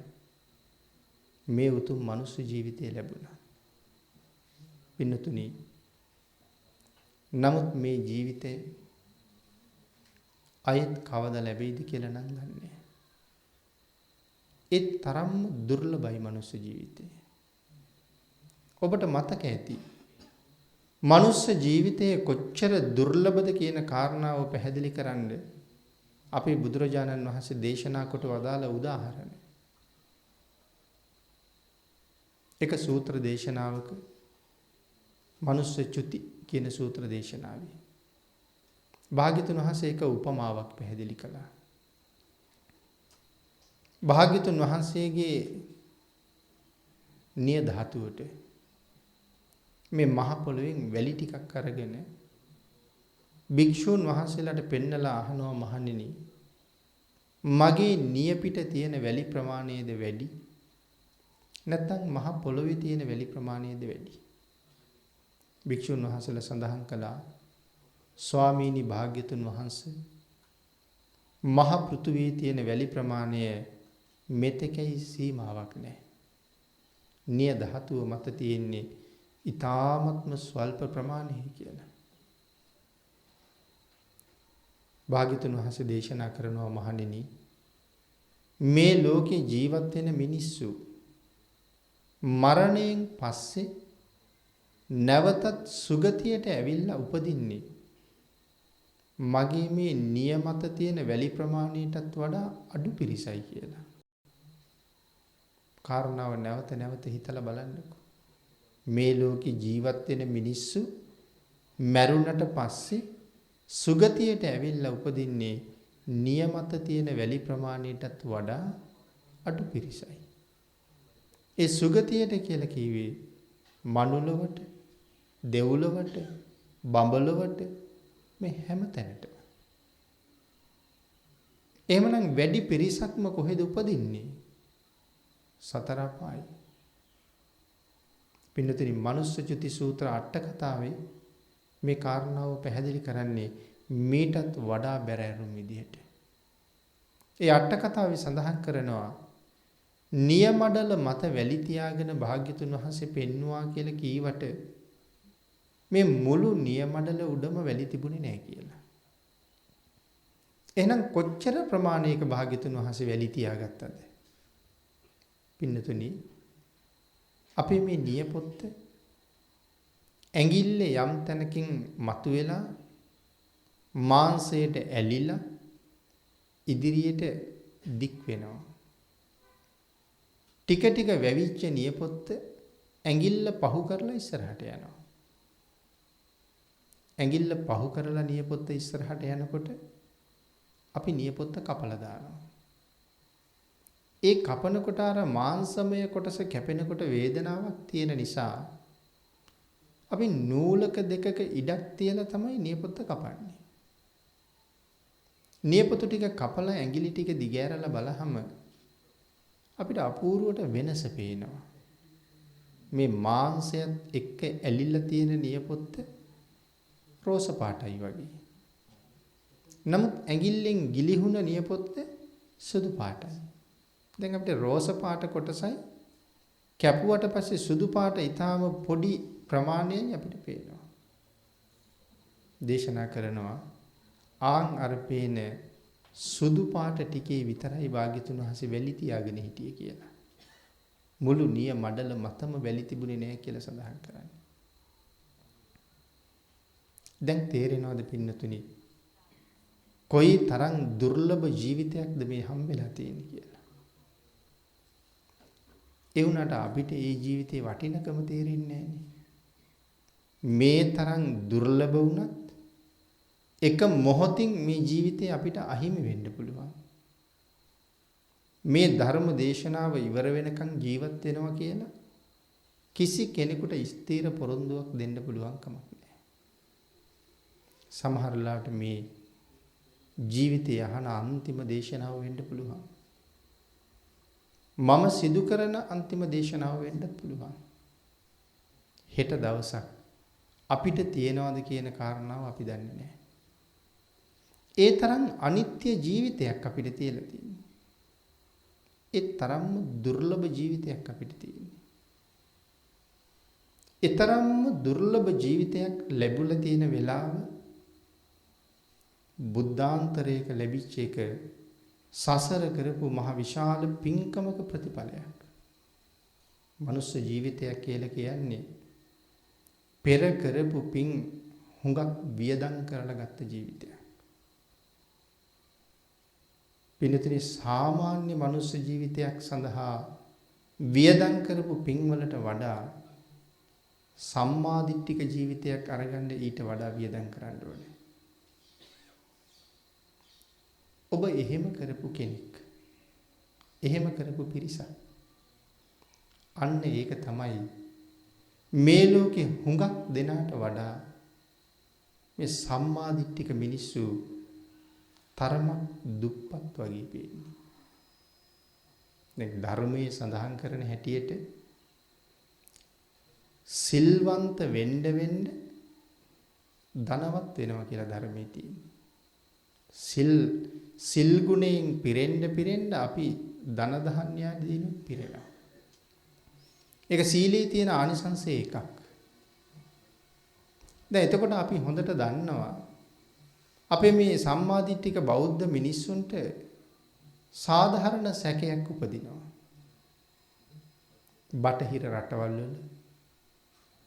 මේ උතුම් මනුස්ස ජීවිතය ලැබුණා. පින්නතුනි නමුත් මේ ජීවිතේ අයත් කවදා ලැබෙයිද කියලා නම් දන්නේ නැහැ. ඒ තරම් දුර්ලභයි මනුස්ස ජීවිතේ. ඔබට මතක ඇති. මනුස්ස ජීවිතයේ කොච්චර දුර්ලභද කියන කාරණාව පැහැදිලි කරන්න අපේ බුදුරජාණන් වහන්සේ දේශනා කොට වදාළ උදාහරණ. එක සූත්‍ර දේශනාවක මනුස්ස චුති කියන සූත්‍ර දේශනාවේ භාග්‍යතුන් වහන්සේ එක උපමාවක් පැහැදිලි කළා. භාග්‍යතුන් වහන්සේගේ නිය ධාතුවට මේ මහ පොළොවෙන් වැලි ටිකක් අරගෙන භික්ෂූන් වහන්සේලාට පෙන්නලා අහනවා මහණෙනි මගේ නිය පිට තියෙන වැලි ප්‍රමාණයද වැඩි නැත්නම් මහ පොළොවේ තියෙන වැලි ප්‍රමාණයද වැඩි? භික්ෂූන් වහන්සේලා සඳහන් කළා ස්වාමීනි භාග්‍යතුන් වහන්සේ මහ පෘථුවියේ තියෙන වැලි ප්‍රමාණය මෙතෙකයි සීමාවක් නැහැ. නිය ධාතුව මත තියෙන්නේ ඊ타ත්ම ස්වල්ප ප්‍රමාණයයි කියලා. භාග්‍යතුන් වහන්සේ දේශනා කරනවා මහණෙනි මේ ලෝකේ ජීවත් වෙන මිනිස්සු මරණයෙන් පස්සේ නැවතත් සුගතියට ඇවිල්ලා උපදින්නේ මගේ මේ නියමත තියෙන වැලි ප්‍රමාණයටත් වඩා අඩු පිරිසයි කියලා. කාරණාව නැවත නැවත හිතලා බලන්නකෝ. මේ ලෝකේ ජීවත් වෙන මිනිස්සු මැරුණට පස්සේ සුගතියට ඇවිල්ලා උපදින්නේ නියමත තියෙන වැලි ප්‍රමාණයටත් වඩා අඩු පිරිසයි. ඒ සුගතියට කියලා කිව්වේ මනුලොවට, දෙව්ලොවට, බඹලොවට මේ හැම තැනටම. එහෙමනම් වැඩි පිරිසක්ම කොහෙද උපදින්නේ? සතර අපායි. පින්නතුනි මනුස්ස චුති සූත්‍ර අට කතාවේ මේ කාරණාව පැහැදිලි කරන්නේ මීටත් වඩා බැරෑරුම් විදිහට. ඒ අට කතාවේ සඳහන් කරනවා නියමඩල මත වැලි තියාගෙන භාග්‍යතුන් වහන්සේ පෙන්නවා කියලා කීවට මේ මුළු නියමඩල උඩම වැලි තිබුණේ නැහැ කියලා. එහෙනම් කොච්චර ප්‍රමාණයක භාග්‍යතුන් වහන්සේ වැලි තියාගත්තද? පින්නතුනි අපේ මේ නියපොත්ත ඇඟිල්ලේ යම් තැනකින් මතුවෙලා මාංශයට ඇලිලා ඉදිරියට දික් වෙනවා. ටික ටික වැවිච්ච නියපොත්ත ඇඟිල්ල පහු කරලා ඉස්සරහට යනවා. ඇඟිල්ල පහු කරලා නියපොත්ත ඉස්සරහට යනකොට අපි නියපොත්ත කපලා දානවා. ඒ කපනකොට අර මාංශමය කොටස කැපෙනකොට වේදනාවක් තියෙන නිසා අපි නූලක දෙකක ඉඩක් තියලා තමයි නියපොත්ත කපන්නේ. නියපොත්ත ටික කපලා ඇඟිලි ටික දිගෑරලා බලහම අපිට අපූර්වට වෙනස පේනවා. මේ මාංශයත් එක්ක ඇලිලා තියෙන නියපොත්ත රෝස පාටයි වගේ. නමුත් ඇඟිල්ලෙන් ගිලිහුණ නියපොත්ත සුදු පාටයි. දැන් අපිට රෝස පාට කොටසයි කැපුවට පස්සේ සුදු පාට ඊටාම පොඩි ප්‍රමාණයෙන් අපිට පේනවා. දේශනා කරනවා ආන් අර පේන සුදු පාට ටිකේ විතරයි භාග්‍යතුන් වහන්සේ වැලි තියාගෙන හිටියේ කියලා. මුළු නිය මඩල මතම වැලි තිබුණේ නැහැ කියලා සඳහන් කරන්නේ. දැන් තේරෙනවද පින්නතුනි? කොයි තරම් දුර්ලභ ජීවිතයක්ද මේ හම්බෙලා තියෙන්නේ කියලා. ඒ වුණාට අපිට ඒ ජීවිතේ වටිනකම තේරෙන්නේ නැහැ. මේ තරම් දුර්ලභ වුණත් එක මොහොතින් මේ ජීවිතේ අපිට අහිමි වෙන්න පුළුවන්. මේ ධර්ම දේශනාව ඉවර වෙනකන් ජීවත් වෙනවා කියලා කිසි කෙනෙකුට ස්ථීර පොරොන්දුවක් දෙන්න පුළුවන් කමක් නැහැ. සමහර ලාට මේ ජීවිතය අහන අන්තිම දේශනාව වෙන්න පුළුවන්. මම සිදු කරන අන්තිම දේශනාව වෙන්නත් පුළුවන්. හෙට දවසක් අපිට තියනවාද කියන කාරණාව අපි දන්නේ නැහැ. ඒ තරම් අනිත්‍ය ජීවිතයක් අපිට තියලා තියෙනවා. ඒ තරම්ම දුර්ලභ ජීවිතයක් අපිට තියෙනවා. ඒ තරම්ම දුර්ලභ ජීවිතයක් ලැබුලා තියෙන වෙලාව බුද්ධාන්තරයක ලැබිච්ච එක සසර කරපු මහ විශාල පින්කමක ප්‍රතිඵලයක්. මනුස්ස ජීවිතයක් කියලා කියන්නේ පෙර කරපු පින් හුඟක් වියදම් කරලා ගත්ත ජීවිතයක්. පින්තුනි සාමාන්‍ය මනුස්ස ජීවිතයක් සඳහා වියදම් කරපු පින් වලට වඩා සම්මාදිට්ඨික ජීවිතයක් අරගන්න ඊට වඩා වියදම් කරන්න ඕනේ. ඔබ එහෙම කරපු කෙනෙක්. එහෙම කරපු පිරිසක්. අන්න ඒක තමයි මේ ලෝකේ හුඟක් දෙනාට වඩා මේ සම්මාදිට්ඨික මිනිස්සු තරමක් දුප්පත් වගේ පේන්නේ. දැන් ධර්මයේ සඳහන් කරන හැටියට සිල්වන්ත වෙන්න ධනවත් වෙනවා කියලා ධර්මයේ තියෙනවා. සිල් ගුණයෙන් පිරෙන්න අපි ධන ධාන්‍යාදීන් පිරෙනවා. ඒක සීලේ තියෙන ආනිසංසය එකක්. දැන් එතකොට අපි හොඳට දන්නවා අපේ මේ සම්මාදිට්ඨික බෞද්ධ මිනිස්සුන්ට සාධාරණ සැකයක් උපදිනවා. බටහිර රටවල් වල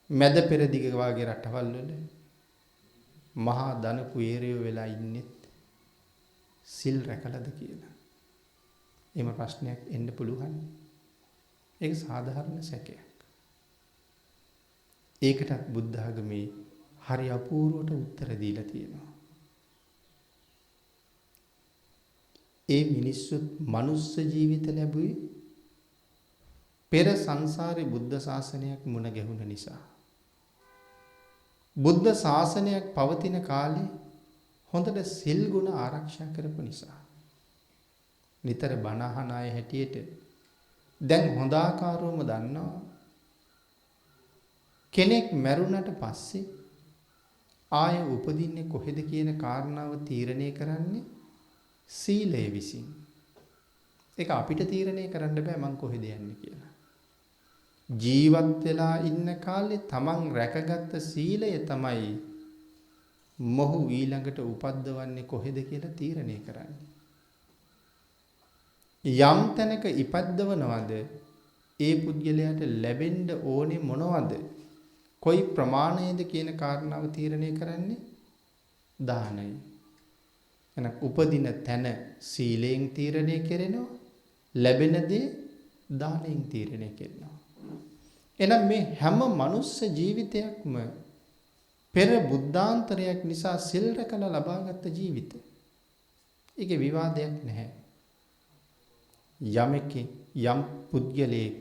මැද පෙරදිග වාගේ රටවල් වල මහා ධන කුයරයෝ වෙලා ඉන්නෙත් සිල් රැකලාද කියලා. එහෙම ප්‍රශ්නයක් එන්න පුළුවන්. ඒක සාධාරණ සැකයක්. ඒකටත් බුද්ධ ආගමේ හරි අපූර්වට උත්තර දීලා තියෙනවා. ඒ මිනිස්සුත් මනුස්ස ජීවිත ලැබුවේ පෙර සංසාරේ බුද්ධ ශාසනයක් මුණ ගැහුණ නිසා. බුද්ධ ශාසනයක් පවතින කාලේ හොඳට සිල් ගුණ ආරක්ෂා කරපු නිසා. නිතර බණ අහන අය හැටියට දැන් හොඳ ආකාරවම දන්නවා කෙනෙක් මැරුණට පස්සේ ආය උපදින්නේ කොහෙද කියන කාරණාව තීරණය කරන්නේ සීලය විසින්. ඒක අපිට තීරණය කරන්න බෑ මං කොහෙද යන්නේ කියලා. ජීවත් වෙලා ඉන්න කාලේ තමන් රැකගත්ත සීලය තමයි මොහු ඊළඟට උපද්දවන්නේ කොහෙද කියලා තීරණය කරන්නේ. යම් තැනක ඉපද්දවනවද ඒ පුද්ගලයාට ලැබෙන්න ඕනේ මොනවද? කොයි ප්‍රමාණයද කියන කාරණාව තීරණය කරන්නේ දානයි. එන උපදින තැන සීලයෙන් තීරණය කෙරෙනවා. ලැබෙන දේ දානයෙන් තීරණය කෙරෙනවා. එහෙනම් මේ හැම මනුස්ස ජීවිතයක්ම පෙර බුද්ධාන්තරයක් නිසා සිල් රැකලා ලබාගත් ජීවිත. ඒකේ විවාදයක් නැහැ. යමෙක් යම් පුද්ගලයෙක්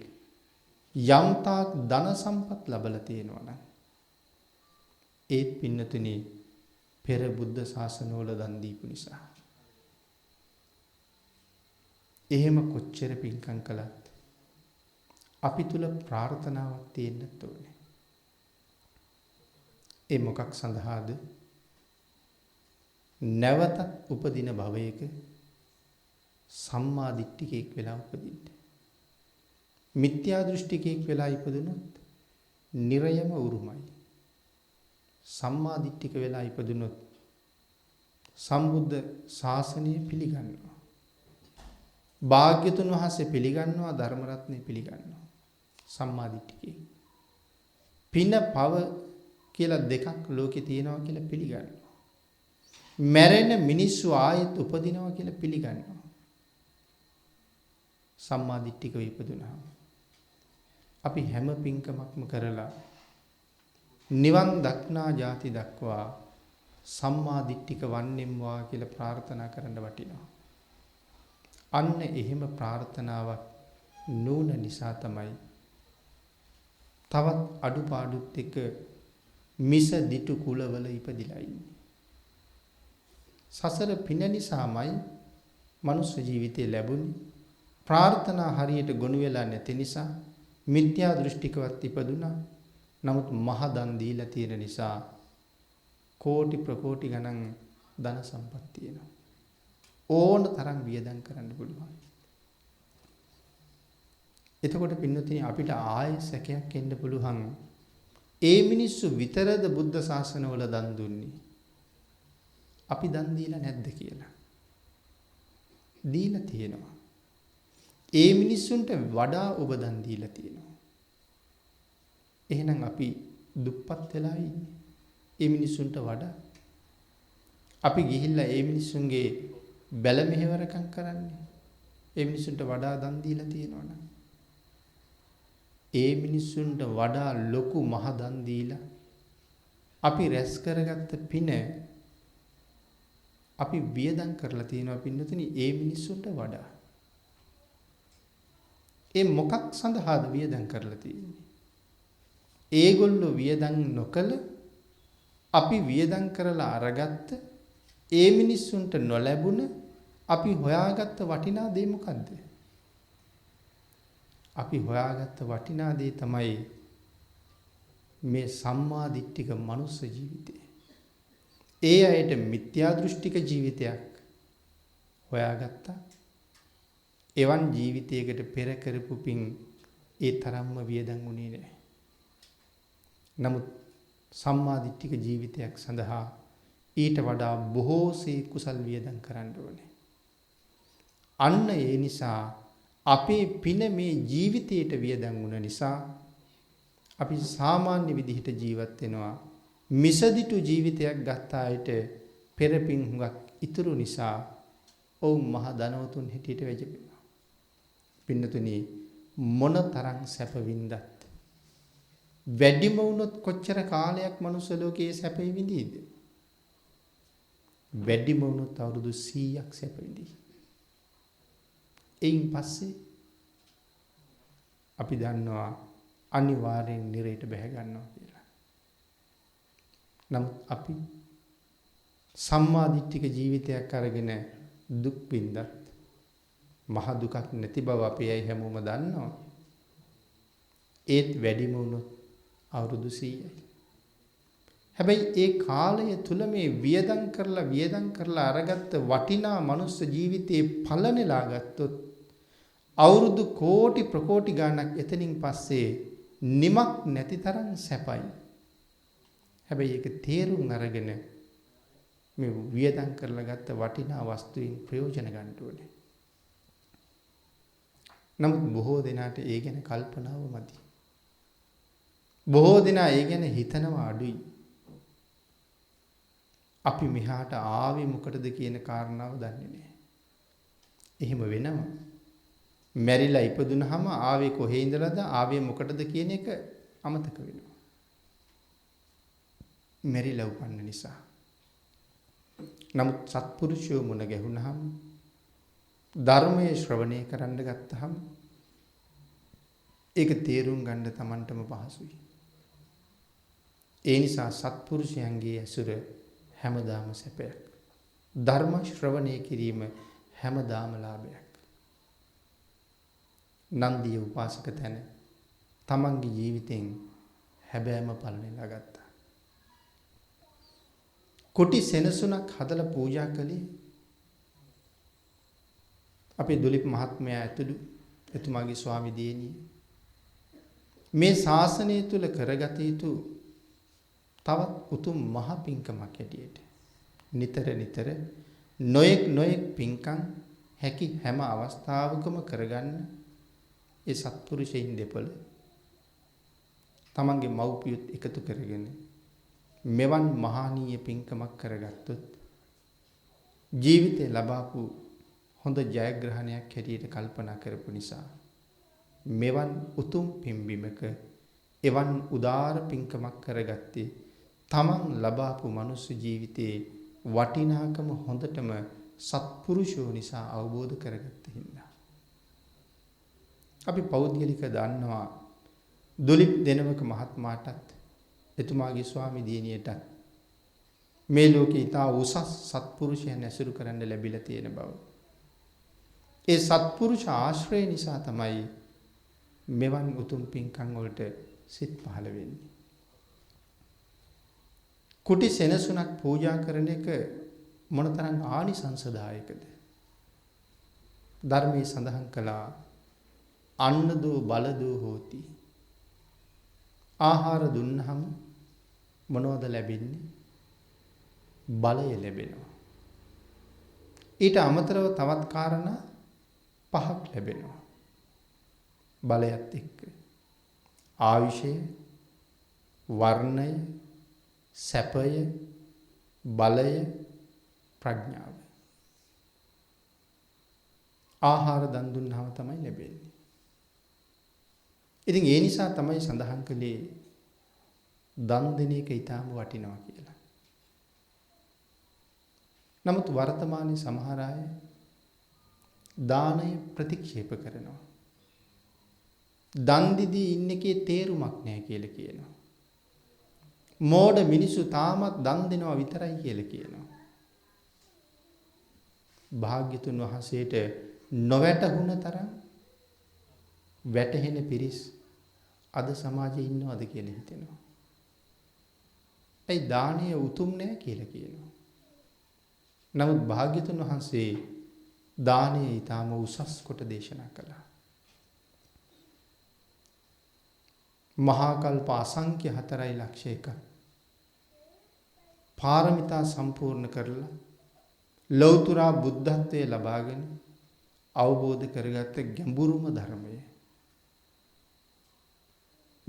යම් තාක් ධන සම්පත් ලබලා තියෙනවා නම් ඒත් පින්නතුනි පෙර බුද්ධ ශාසනවල දන් දීපු නිසා. එහෙම කොච්චර පින්කම් කළත් අපි තුල ප්‍රාර්ථනාවක් තියෙන්නත් ඕනේ. ඒ මොකක් සඳහාද? නැවතත් උපදින භවයක සම්මා දිට්ඨිකෙක් වෙලා උපදින්න. මිත්‍යා දෘෂ්ටිකෙක් වෙලා ඉපදුනොත් නිරයම උරුමයි. සම්මා දිට්ඨික වෙලා ඉපදුනොත් සම්බුද්ධ ශාසනය පිළිගන්නවා. භාග්‍යතුන් වහන්සේ පිළිගන්නවා, ධර්ම රත්නය පිළිගන්නවා. සම්මා දිට්ඨිකේ. පින පව කියලා දෙකක් ලෝකේ තියෙනවා කියලා පිළිගන්නවා. මැරෙන මිනිස්සු ආයෙත් උපදිනවා කියලා පිළිගන්නවා. සම්මා දිට්ඨිකව ඉපදුනහම අපි හැම පින්කමක්ම කරලා නිවන් දක්නා ජාති දක්වා සම්මා දිට්ඨික වන්නෙම්වා කියලා ප්‍රාර්ථනා කරන්න වටිනවා. අන්න එහෙම ප්‍රාර්ථනාවක් නූන නිසා තමයි තවත් අඩුපාඩුත් එක්ක මිස දිටු කුලවල ඉපදිලා ඉන්නේ. සසර පින නිසාමයි මනුස්ස ජීවිතේ ලැබුණේ. ප්‍රාර්ථනා හරියට ගොනු වෙලා නැති නිසා මිත්‍යා දෘෂ්ටිකවත් ඉපදුනා. නමුත් මහ දන් දීලා තියෙන නිසා කෝටි ප්‍රකෝටි ගණන් ධන සම්පත් තියෙනවා. ඕන තරම් වියදම් කරන්න පුළුවන්. එතකොට පින්නතුනි අපිට ආයෙ සැකයක් එන්න පුළුවන්. ඒ මිනිස්සු විතරද බුද්ධ ශාසනවල දන් දුන්නේ? අපි දන් දීලා නැද්ද කියලා. දීලා තියෙනවා. ඒ මිනිස්සුන්ට වඩා ඔබ දන් දීලා තියෙනවා. එහෙනම් අපි දුප්පත් වෙලා ඉන්නේ. ඒ මිනිස්සුන්ට වඩා අපි ගිහිල්ලා ඒ මිනිස්සුන්ගේ බැල මෙහෙවරකම් කරන්නේ. ඒ මිනිස්සුන්ට වඩා දන් දීලා තියෙනවනම් ඒ මිනිස්සුන්ට වඩා ලොකු මහ දන් දීලා අපි රැස් කරගත්ත පින අපි වියදම් කරලා තියෙනවා පින්නතුනි ඒ මිනිස්සුන්ට වඩා. ඒ මොකක් සඳහාද වියදම් කරලා තියෙන්නේ? ඒගොල්ලෝ වියදම් නොකළ අපි වියදම් කරලා අරගත්ත ඒ මිනිස්සුන්ට නොලැබුණ අපි හොයාගත්ත වටිනා දේ මොකද්ද? අපි හොයාගත්ත වටිනා දේ තමයි මේ සම්මා දිට්ඨික මනුස්ස ජීවිතය. ඒ අයට මිත්‍යා දෘෂ්ටික ජීවිතයක් හොයාගත්තා. එවන් ජීවිතයකට පෙර කරපු පින් ඒ තරම්ම වියදම් වුණේ නැහැ. නමුත් සම්මා දිට්ඨික ජීවිතයක් සඳහා ඊට වඩා බොහෝසේ කුසල් වියදම් කරන්න ඕනේ. අන්න ඒ නිසා අපේ පින මේ ජීවිතයට වියදම් වුණ නිසා අපි සාමාන්‍ය විදිහට ජීවත් වෙනවා. මිසදිටු ජීවිතයක් ගත්ත අයට පෙරපින් හුඟක් ඉතුරු නිසා ඔවුන් මහ ධනවතුන් හිටියට වැජපෙනවා. පින්නතුනි මොනතරම් සැප වින්දත් වැඩිම වුණොත් කොච්චර කාලයක් මනුස්ස ලෝකයේ සැපේ විඳීද? වැඩිම වුණොත් අවුරුදු 100ක් සැප විඳී. එයින් පස්සේ අපි දන්නවා අනිවාර්යෙන් නිරේට බැහැ ගන්නවා කියලා. නමුත් අපි සම්මා දිට්ඨික ජීවිතයක් අරගෙන දුක් විඳත් මහ දුකක් නැති බව අපි අය හැමෝම දන්නවා. ඒත් වැඩිම වුණොත් අවුරුදු 100යි. හැබැයි ඒ කාලය තුල මේ වියදම් කරලා අරගත්ත වටිනා මනුස්ස ජීවිතේ පලනෙලා ගත්තොත් අවුරුදු කෝටි ප්‍රකෝටි ගණක් එතනින් පස්සේ නිමක් නැති තරම් සැපයි. හැබැයි ඒක තේරුම් අරගෙන මේ වියදම් කරලා ගත්ත වටිනා වස්තුවෙන් ප්‍රයෝජන ගන්න ඕනේ. නමුත් බොහෝ දෙනාට ඒ ගැන කල්පනාව මදි. බොහෝ දෙනා ඒ ගැන හිතනවා අඩුයි. අපි මෙහාට ආවේ මොකටද කියන කාරණාව දන්නේ නැහැ. එහෙම වෙනවා. මැරිලා ඉපදුනහම ආවේ කොහේ ඉඳලාද ආවේ මොකටද කියන එක අමතක වෙනවා. මැරිලා උපන්න නිසා. නමුත් සත්පුරුෂයෝ මුණ ගැහුනහම ධර්මයේ ශ්‍රවණය කරන්න ගත්තහම ඒක තේරුම් ගන්න Tamanටම පහසුයි. ඒ නිසා සත්පුරුෂයන්ගේ ඇසුර හැමදාම සැපයක්. ධර්ම ශ්‍රවණය කිරීම හැමදාම ලාභයක්. නන්දිය උපාසක තැන තමන්ගේ ජීවිතෙන් හැබෑම පලනෙලා ගත්තා. කොටි සෙනසුනක් හදලා පූජා කළේ අපේ දුලිප් මහත්මයා ඇතුළු එතුමාගේ ස්වාමි දියණිය. මේ ශාසනය තුල කරගත යුතු තවත් උතුම් මහ පිංකමක් හැටියට නිතර නොයෙක් පිංකම් හැකි හැම අවස්ථාවකම කරගන්න ඒ සත්පුරුෂයින් දෙපළ තමන්ගේ මව්පියොත් එකතු කරගෙන මෙවන් මහානීය පිංකමක් කරගත්තොත් ජීවිතේ ලබාපු හොඳ ජයග්‍රහණයක් හැටියට කල්පනා කරපු නිසා මෙවන් උතුම් පින්බිමක එවන් උදාර පින්කමක් කරගත්තේ තමන් ලබාපු මනුස්ස ජීවිතයේ වටිනාකම හොඳටම සත්පුරුෂෝ නිසා අවබෝධ කරගත්ත හින්දා. අපි පෞද්ගලික දන්නවා දුලිප් දෙනවක මහත්මයාටත් එතුමාගේ ස්වාමි දියණියටත් මේ ලෝකේ ඉතා උසස් සත්පුරුෂයන් ඇසුරු කරන්න ලැබිලා තියෙන බව. ඒ සත්පුරුෂ ආශ්‍රය නිසා තමයි මෙවන් උතුම් පින්කම් වලට සිත් පහළ වෙන්නේ. කුටි සෙනසුනක් පූජා කරන එක මොනතරම් ආනිසංසදායකද? ධර්මයේ සඳහන් කළා අන්නදෝ බලදෝ හෝති. ආහාර දුන්නහම මොනවද ලැබෙන්නේ? බලය ලැබෙනවා. ඊට අමතරව තවත් කාරණා 5ක් ලැබෙනවා. බලයත් එක්ක. ආයුෂය, වර්ණය, සැපය, බලය, ප්‍රඥාව. ආහාර දන් දුන්නාම තමයි ලැබෙන්නේ. ඉතින් ඒ නිසා තමයි සඳහන් කළේ දන් දෙන එක ඊටාම වටිනවා කියලා. නමුත් වර්තමානයේ සමහර අය දානය ප්‍රතික්ෂේප කරනවා. දන් දීදී ඉන්න එකේ තේරුමක් නැහැ කියලා කියනවා. මෝඩ මිනිස්සු තාමත් දන් දෙනවා විතරයි කියලා කියනවා. භාග්‍යතුන් වහන්සේට නොවැටහුණ තරම් වැටහෙන පිරිස් අද සමාජයේ ඉන්නවද කියලා හිතෙනවා. ඒ දානය උතුම් නෑ කියලා කියනවා. නමුත් භාග්‍යතුන් වහන්සේ දානය ඊටාම උසස් කොට දේශනා කළා. මහා කල්ප අසංඛ්‍ය 4.1 පාරමිතා සම්පූර්ණ කරලා ලෞතර බුද්ධත්වයේ ලබාගෙන අවබෝධ කරගත්ත ගැඹුරුම ධර්මය.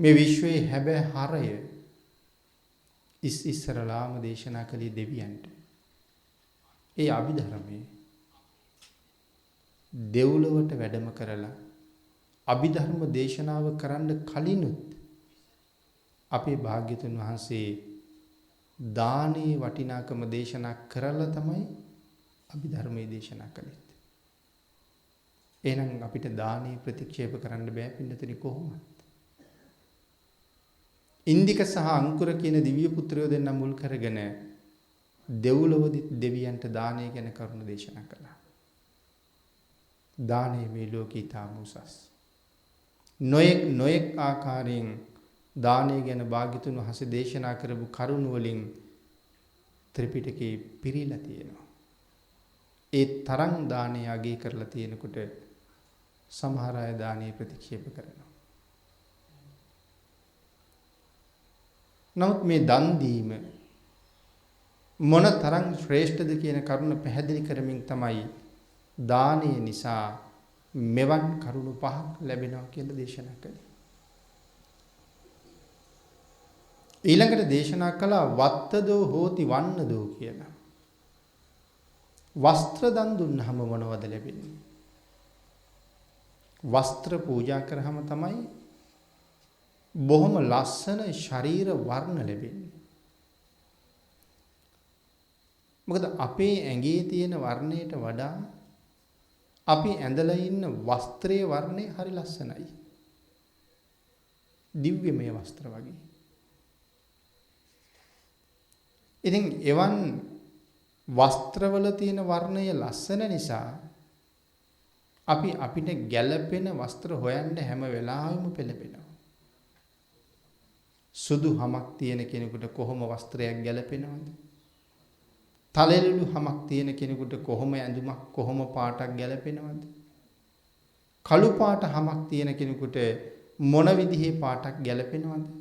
මේ විශ්වයේ හැබෑ හරය ඉස්සරලාම දේශනා කළේ දෙවියන්ට. ඒ අභිධර්මයේ දෙව්ලොවට වැඩම කරලා අභිධර්ම දේශනාව කරන්න කලිනුත් අපේ භාග්‍යතුන් වහන්සේ දානයේ වටිනාකම දේශනා කරලා තමයි අභිධර්මයේ දේශනා කළේ. එහෙනම් අපිට දානයේ ප්‍රතික්ෂේප කරන්න බෑ පින්නතුනි කොහොමද? ඉන්දික සහ අංකුර කියන දිව්‍ය පුත්‍රයෝ දෙන්න මුල් කරගෙන දෙව්ලොවදී දෙවියන්ට දානය ගැන කරුණු දේශනා කළා. දානය මේ ලෝකේ තාම උසස්. නොයෙක් ආකාරයෙන් දානය ගැන භාග්‍යතුන් වහන්සේ දේශනා කරපු කරුණු වලින් ත්‍රිපිටකේ පිරීලා තියෙනවා. ඒ තරම් දානය අගය කරලා තියෙනකොට සමහර අය දානය ප්‍රතික්ෂේප කරනවා. නමුත් මේ දන් දීම මොන තරම් ශ්‍රේෂ්ඨද කියන කරුණ පැහැදිලි කරමින් තමයි දානය නිසා මෙවන් කරුණු 5ක් ලැබෙනවා කියලා දේශනා කළේ. ඊළඟට දේශනා කළා වත්තදෝ හෝති වන්නදෝ කියලා. වස්ත්‍ර දන් දුන්නාම මොනවද ලැබෙන්නේ? වස්ත්‍ර පූජා කරාම තමයි බොහොම ලස්සන ශරීර වර්ණ ලැබෙන්නේ. මොකද අපේ ඇඟේ තියෙන වර්ණයට වඩා අපි ඇඳලා ඉන්න වස්ත්‍රයේ වර්ණය හරි ලස්සනයි. දිව්‍යමය වස්ත්‍ර වගේ. ඉතින් එවන් වස්ත්‍රවල තියෙන වර්ණය ලස්සන නිසා අපි අපිට ගැළපෙන වස්ත්‍ර හොයන්න හැම වෙලාවෙම පෙළඹෙනවා. සුදු හමක් තියෙන කෙනෙකුට කොහොම වස්ත්‍රයක් ගැළපෙනවද? තලෙලුළු හමක් තියෙන කෙනෙකුට කොහොම ඇඳුමක් කොහොම පාටක් ගැළපෙනවද? කළු පාට හමක් තියෙන කෙනෙකුට මොන විදිහේ පාටක් ගැළපෙනවද?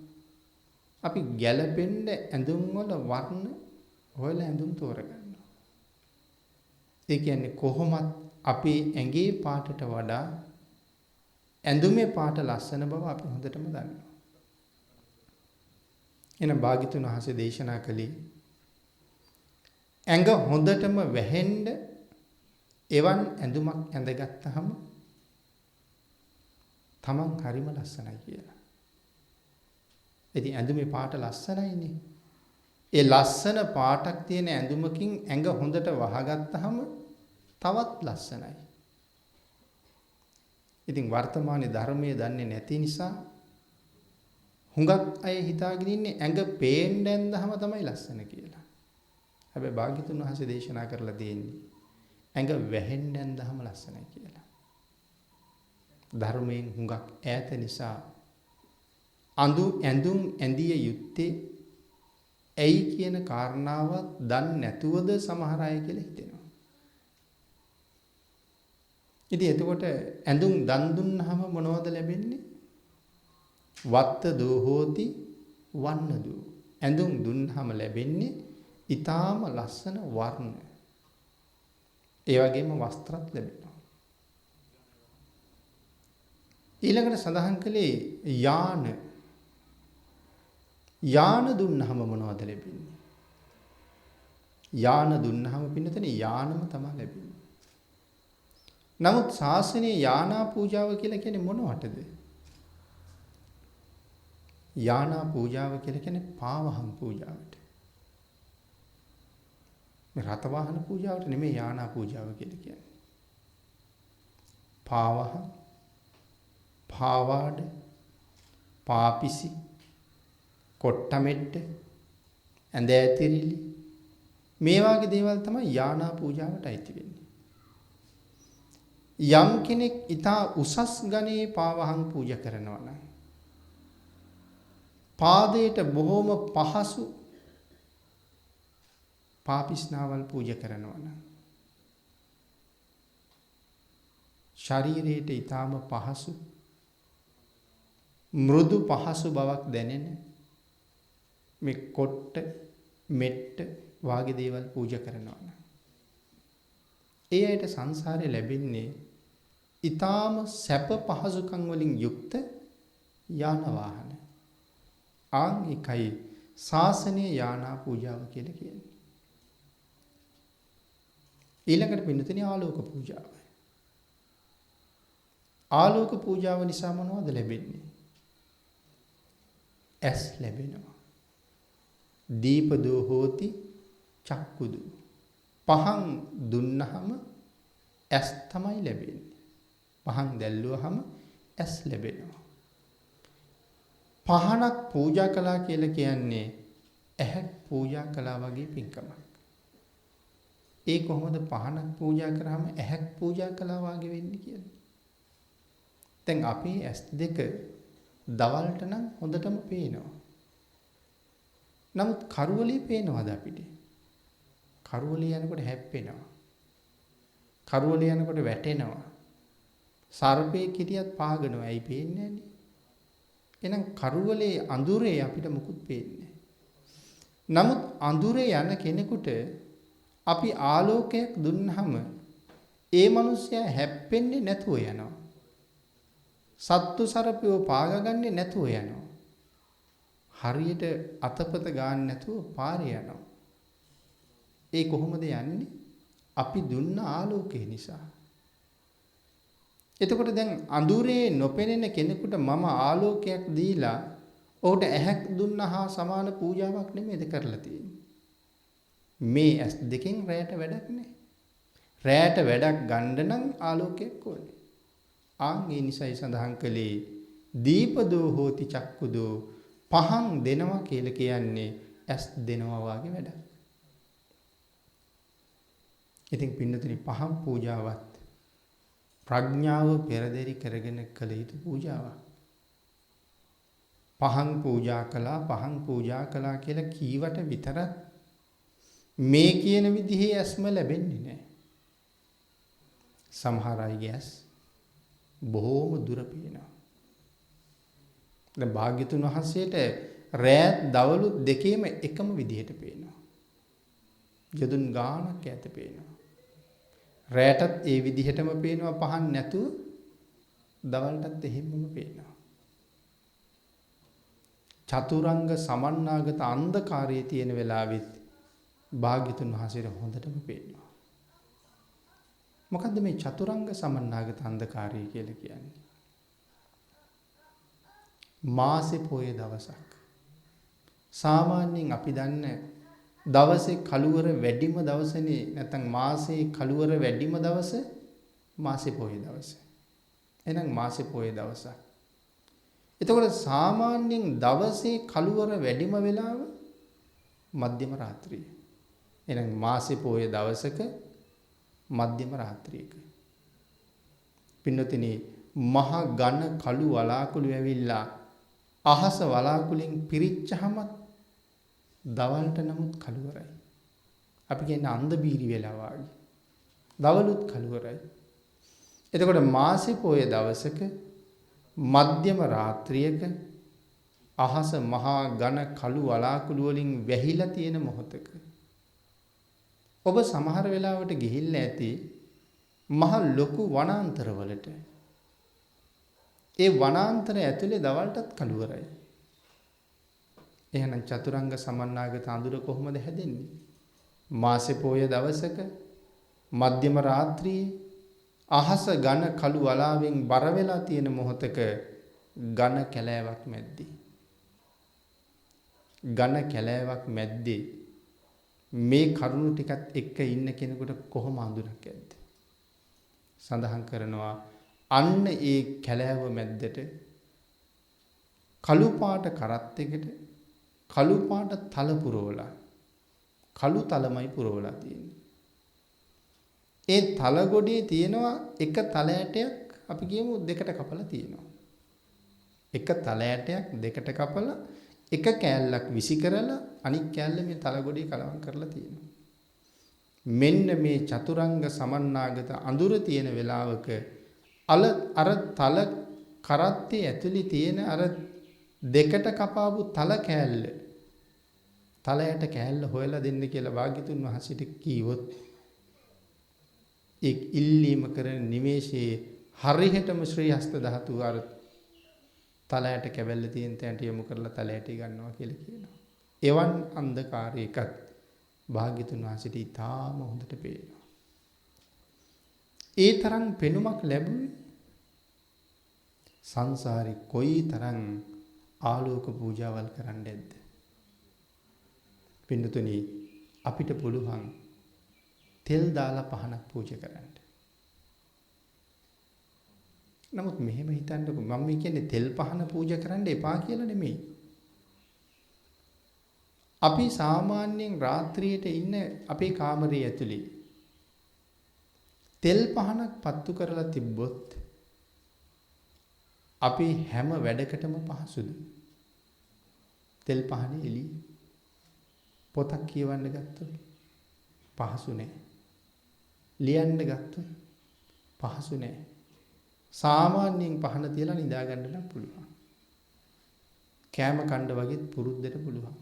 අපි ගැළපෙන්න ඇඳුම් වල වර්ණ හොයලා ඇඳුම් තෝරගන්නවා. ඒ කියන්නේ කොහොමත් අපේ ඇඟේ පාටට වඩා ඇඳුමේ පාට ලස්සන බව අපි හොඳටම දන්නවා. එන භාග්‍යතුන් වහන්සේ දේශනා කළේ ඇඟ හොඳටම වැහෙන්න එවන් ඇඳුමක් ඇඳගත්තාම තමන් හරිම ලස්සනයි කියලා. ඉතින් ඇඳුමේ පාට ලස්සනයිනේ. ඒ ලස්සන පාටක් තියෙන ඇඳුමකින් ඇඟ හොඳට වහගත්තාම තවත් ලස්සනයි. ඉතින් වර්තමානයේ ධර්මයේ දන්නේ නැති නිසා හුඟක් අය හිතාගෙන ඉන්නේ ඇඟ පේන්න ඇඳහම තමයි ලස්සන කියලා. හැබැයි භාග්‍යතුන් වහන්සේ දේශනා කරලා තියෙන්නේ ඇඟ වැහෙන්න ඇඳහම ලස්සනයි කියලා. ධර්මයෙන් හුඟක් ඈත නිසා ඇඳුම් ඇඳිය යුත්තේ ඇයි කියන කාරණාවත් දන්නේ නැතුවද සමහර අය කියලා හිතෙනවා. ඉතින් එතකොට ඇඳුම් දන් දුන්නාම මොනවද ලැබෙන්නේ? වත්ත දෝ හෝති වන්නදෝ. ඇඳුම් දුන්නාම ලැබෙන්නේ ඊටාම ලස්සන වර්ණ. ඒ වගේම වස්ත්‍රත් ලැබෙනවා. ඊළඟට සඳහන් කළේ යාන. යාන දුන්නහම මොනවද ලැබෙන්නේ? යාන දුන්නහම පින්නතනේ යානම තමයි ලැබෙන්නේ. නමුත් ශාසනයේ යානා පූජාව කියලා කියන්නේ මොනවටද? යානා පූජාව කියලා කියන්නේ පාවහන් පූජාවට. මේ රත වාහන පූජාවට නෙමෙයි යානා පූජාව කියලා කියන්නේ. පාවහන්, පාවාඩ, පාපිසි, කොට්ටමෙට්ට, ඇඳ ඇතිරිලි මේ වගේ දේවල් තමයි යානා පූජාවට අයිති වෙන්නේ. යම් කෙනෙක් ඊටා උසස් ගණයේ පාවහන් පූජා කරනවා නම් පාදයට බොහොම පහසු පාපිස්නාවල් පූජා කරනවා නම් ශරීරයට ඊටාම පහසු මෘදු පහසු බවක් දැනෙන මේ කොට්ට මෙට්ට වාගේ දේවල් පූජා කරනවා නම් ඒ අයට සංසාරේ ලැබෙන්නේ ඊටාම සැප පහසුකම් වලින් යුක්ත යාන වාහන. ආන් එකයි ශාසනීය යානා පූජාව කියලා කියන්නේ. ඊළඟට පින්නතේ ආලෝක පූජාව. ආලෝක පූජාව නිසා මොනවද ලැබෙන්නේ? ඇස් ලැබෙනවා. දීපදෝ හෝති චක්කුදු. පහන් දුන්නහම ඇස් තමයි ලැබෙන්නේ. පහන් දැල්ලුවහම ඇස් ලැබෙනවා. පහනක් පූජා කළා කියලා කියන්නේ ඇහක් පූජා කළා වගේ පින්කමක්. ඒ කොහොමද පහනක් පූජා කරාම ඇහක් පූජා කළා වගේ වෙන්නේ කියන්නේ? දැන් අපේ ඇස් දෙක දවල්ට නම් හොඳටම පේනවා. නමුත් කරවලේ පේනවද අපිට? කරවලේ යනකොට හැප්පෙනවා. කරවලේ යනකොට වැටෙනවා. සර්පේ කිරියත් පාගනවා. ඇයි පේන්නේ නැන්නේ? එහෙනම් කරවලේ අඳුරේ අපිට මුකුත් පේන්නේ නැහැ. නමුත් අඳුරේ යන කෙනෙකුට අපි ආලෝකයක් දුන්නාම ඒ මිනිස්සයා හැප්පෙන්නේ නැතුව යනවා. සත්තු සර්පයෝ පාගගන්නේ නැතුව යනවා. හරියට අතපත ගන්න නැතුව පාරේ යනවා. ඒ කොහොමද යන්නේ? අපි දුන්න ආලෝකය නිසා. එතකොට දැන් අඳුරේ නොපෙනෙන කෙනෙකුට මම ආලෝකයක් දීලා ඔහුට ඇහැක් දුන්නා හා සමාන පූජාවක් නෙමෙයිද කරලා තියෙන්නේ. මේ ඇස් දෙකෙන් රැයට වැඩක් නැහැ. රැයට වැඩක් ගන්න නම් ආලෝකයක් ඕනේ. ආන් ඒ නිසයි සඳහන් කළේ දීපදෝ හෝති චක්කුදෝ පහන් දෙනවා කියලා කියන්නේ ඇස් දෙනවා වගේ වැඩක්. ඉතින් පින්නතුනි පහන් පූජාවත් ප්‍රඥාව පෙරදරි කරගෙන කළ යුතු පූජාවක්. පහන් පූජා කළා කියලා කීවට විතරක් මේ කියන විදිහේ ඇස්ම ලැබෙන්නේ නැහැ. සමහර අයගේ ඇස් බොහෝම දුර පේනවා. දැන් භාග්‍යතුන් වහන්සේට රැත් දවලු දෙකේම එකම විදිහට පේනවා. යදුන් ගානක් ඈත පේනවා. රැටත් ඒ විදිහටම පේනවා පහන් නැතුව දවල්ටත් එහෙමම පේනවා. චතුරංග සමන්නාගත අන්ධකාරයේ තියෙන වෙලාවෙත් භාග්‍යතුන් වහන්සේට හොඳටම පේනවා. මොකද්ද මේ චතුරංග සමන්නාගත අන්ධකාරය කියලා කියන්නේ? මාසේ පොය දවසක්. සාමාන්‍යයෙන් අපි දන්න දවසේ කළුවර වැඩිම දවසනේ නැත්නම් මාසේ කළුවර වැඩිම දවස මාසේ පොය දවස. එහෙනම් මාසේ පොය දවසක්. එතකොට සාමාන්‍යයෙන් දවසේ කළුවර වැඩිම වෙලාව මධ්‍යම රාත්‍රිය. එහෙනම් මාසේ පොය දවසක මධ්‍යම රාත්‍රියක. පින්නතිනි මහ ඝන කළු වලාකුළු ඇවිල්ලා අහස වලාකුලින් පිරිච්චහම දවල්ට නමුත් කළුවරයි. අපි කියන්නේ අන්ධ බීරි වෙලා වගේ. දවලුත් කළුවරයි. එතකොට මාසේ පොය දවසක මධ්‍යම රාත්‍රියක අහස මහා ඝන කළු වලාකුළු වලින් වැහිලා තියෙන මොහොතක ඔබ සමහර වෙලාවට ගිහිල්ලා ඇති මහ ලොකු වනාන්තරවලට. ඒ වනාන්තර ඇතුලේ දවල්ටත් කළුවරයි. එහෙනම් චතුරංග සමන්නාගත අඳුර කොහොමද හැදෙන්නේ? මාසේ පොය දවසක මධ්‍යම රාත්‍රියේ අහස ඝන කළු වලාවෙන් බර වෙලා තියෙන මොහොතක ඝන කැලෑවක් මැද්දේ. ඝන කැලෑවක් මැද්දේ මේ කරුණු ටිකත් එක්ක ඉන්න කෙනෙකුට කොහොම අඳුරක් ඇද්ද? සඳහන් කරනවා අන්න ඒ කැලෑව මැද්දට කළු පාට කරත් එකට කළු පාට තල පුරවලා කළු තලමයි පුරවලා තියෙන්නේ. ඒ තල ගොඩේ තියෙනවා එක තල ඇටයක් අපි කියමු දෙකට කපලා තියෙනවා. එක තල ඇටයක් දෙකට කපලා එක කෑල්ලක් විසි කරලා අනිත් කෑල්ල මේ තල ගොඩේ කලවම් කරලා තියෙනවා. මෙන්න මේ චතුරංග සමන්නාගත අඳුර තියෙන වෙලාවක අර තල කරත්තේ ඇතුලේ තියෙන අර දෙකට කපාපු තල කෑල්ල තලයට කෑල්ල හොයලා දෙන්න කියලා වාග්යතුන් වහන්සේට කීවොත් එක් ඉල්ලීම කරන නිමේෂයේ හරියටම ශ්‍රී හස්ත ධාතුව අර තලයට කැබැල්ල තියෙන තැනට යොමු කරලා තලයට ගන්නවා කියලා කියනවා. එවන් අන්ධකාරයකත් වාග්යතුන් වහන්සේට ඉතාම හොඳට පේනවා. ඒ තරම් පෙනුමක් ලැබුවේ සංසාරේ කොයි තරම් ආලෝක පූජාවල් කරන්න ඇද්ද? පින්නතුනි අපිට පුළුවන් තෙල් දාලා පහනක් පූජා කරන්න. නමුත් මෙහෙම හිතන්නකො මම කියන්නේ තෙල් පහන පූජා කරන්න එපා කියලා නෙමෙයි. අපි සාමාන්‍යයෙන් රාත්‍රියට ඉන්න අපේ කාමරයේ ඇතුලේ තෙල් පහනක් පත්තු කරලා තිබ්බොත් අපි හැම වැඩකටම පහසුද? තෙල් පහනේ එළිය පොතක් කියවන්න ගත්තොත් පහසු නෑ. ලියන්න ගත්තොත් පහසු නෑ. සාමාන්‍යයෙන් පහන තියලා නිදා ගන්න නම් පුළුවන්. කෑම කන්න වගේත් පුරුද්දට පුළුවන්.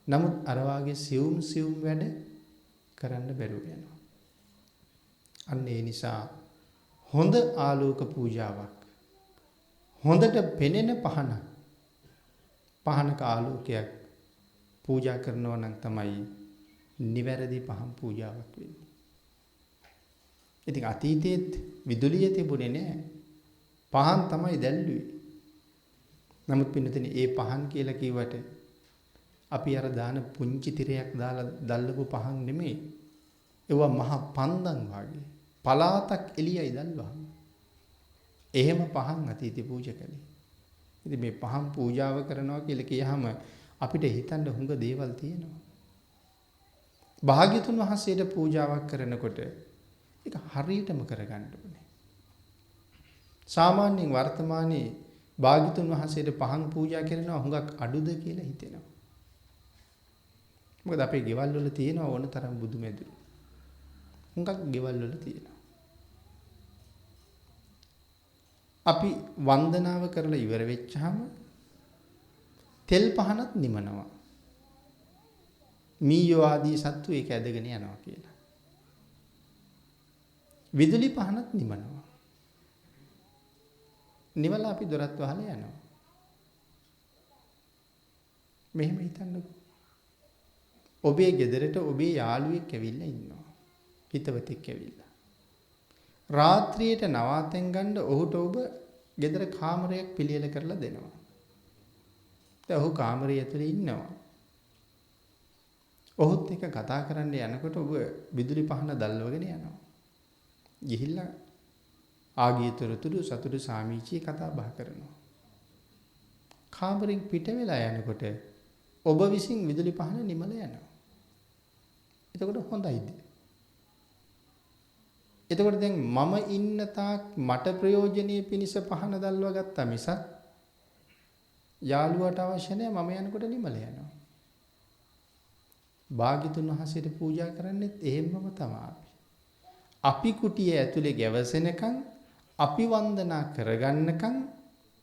නමුත් අර වාගේ සියුම් වැඩ කරන්න බැරුව යනවා. අන්න ඒ නිසා හොඳ ආලෝක පූජාවක් හොඳට පෙනෙන පහනක ආලෝකයක් පූජා කරනවා නම් තමයි නිවැරදි පහන් පූජාවක් වෙන්නේ. ඉතින් අතීතයේත් විදුලිය තිබුණේ නැහැ. පහන් තමයි දැල්ලුවේ. නමුත් පින්නතනේ ඒ පහන් කියලා කිව්වට අපි අර දාන පුංචි තිරයක් දාලා දැල්ලපු පහන් නෙමෙයි. ඒවා මහා පන්දම් වගේ. පලාතක් එළියයි දැල්වහම. එහෙම පහන් අතීතේ පූජා කළේ. ඉතින් මේ පහන් පූජාව කරනවා කියලා කියහම අපිට හිතන්න හුඟ දේවල් තියෙනවා. භාග්‍යතුන් වහන්සේට පූජාවක් කරනකොට ඒක හරියටම කරගන්න ඕනේ. සාමාන්‍යයෙන් වර්තමානයේ භාග්‍යතුන් වහන්සේට පහන් පූජා කරනවා හුඟක් අඩුද කියලා හිතෙනවා. මොකද අපේ ගෙවල් වල තියෙනවා ඕන තරම් බුදු මැදුරු. හුඟක් ගෙවල් වල තියෙනවා. අපි වන්දනාව කරලා ඉවර වෙච්චාම තෙල් පහනත් නිමනවා. මීයෝ ආදී සත්තු ඒක ඇදගෙන යනවා කියලා. විදුලි පහනත් නිමනවා. නිවලා අපි දොරත් වහලා යනවා. මෙහෙම හිතන්නකෝ. ඔබේ ගෙදරට ඔබේ යාළුවෙක් ඇවිල්ලා ඉන්නවා. හිතවතෙක් ඇවිල්ලා. රාත්‍රියට නවාතැන් ගන්න ඔහුට ඔබ ගෙදර කාමරයක් පිළියෙල කරලා දෙනවා. දැන් ඔහු කාමරය ඇතුලේ ඉන්නවා. ඔහුත් එක්ක කතා කරන්න යනකොට ඔබ විදුලි පහන දැල්වගෙන යනවා. ගිහිල්ලා ආගිය තොරතුරු සතුටු සාමීචියේ කතා බහ කරනවා. කාමරෙන් පිට වෙලා යනකොට ඔබ විසින් විදුලි පහන නිමල යනවා. එතකොට හොඳයිද? එතකොට දැන් මම ඉන්න තාක් මට ප්‍රයෝජනෙයි පිණිස පහන දැල්වා ගත්තා මිසක් යාළුවට අවශ්‍ය නැහැ මම යනකොට නිමල යනවා. භාග්‍යතුන් වහන්සේට පූජා කරන්නේත් එහෙමම තමයි. අපි කුටිය ඇතුලේ ගැවසෙනකන් අපි වන්දනා කරගන්නකන්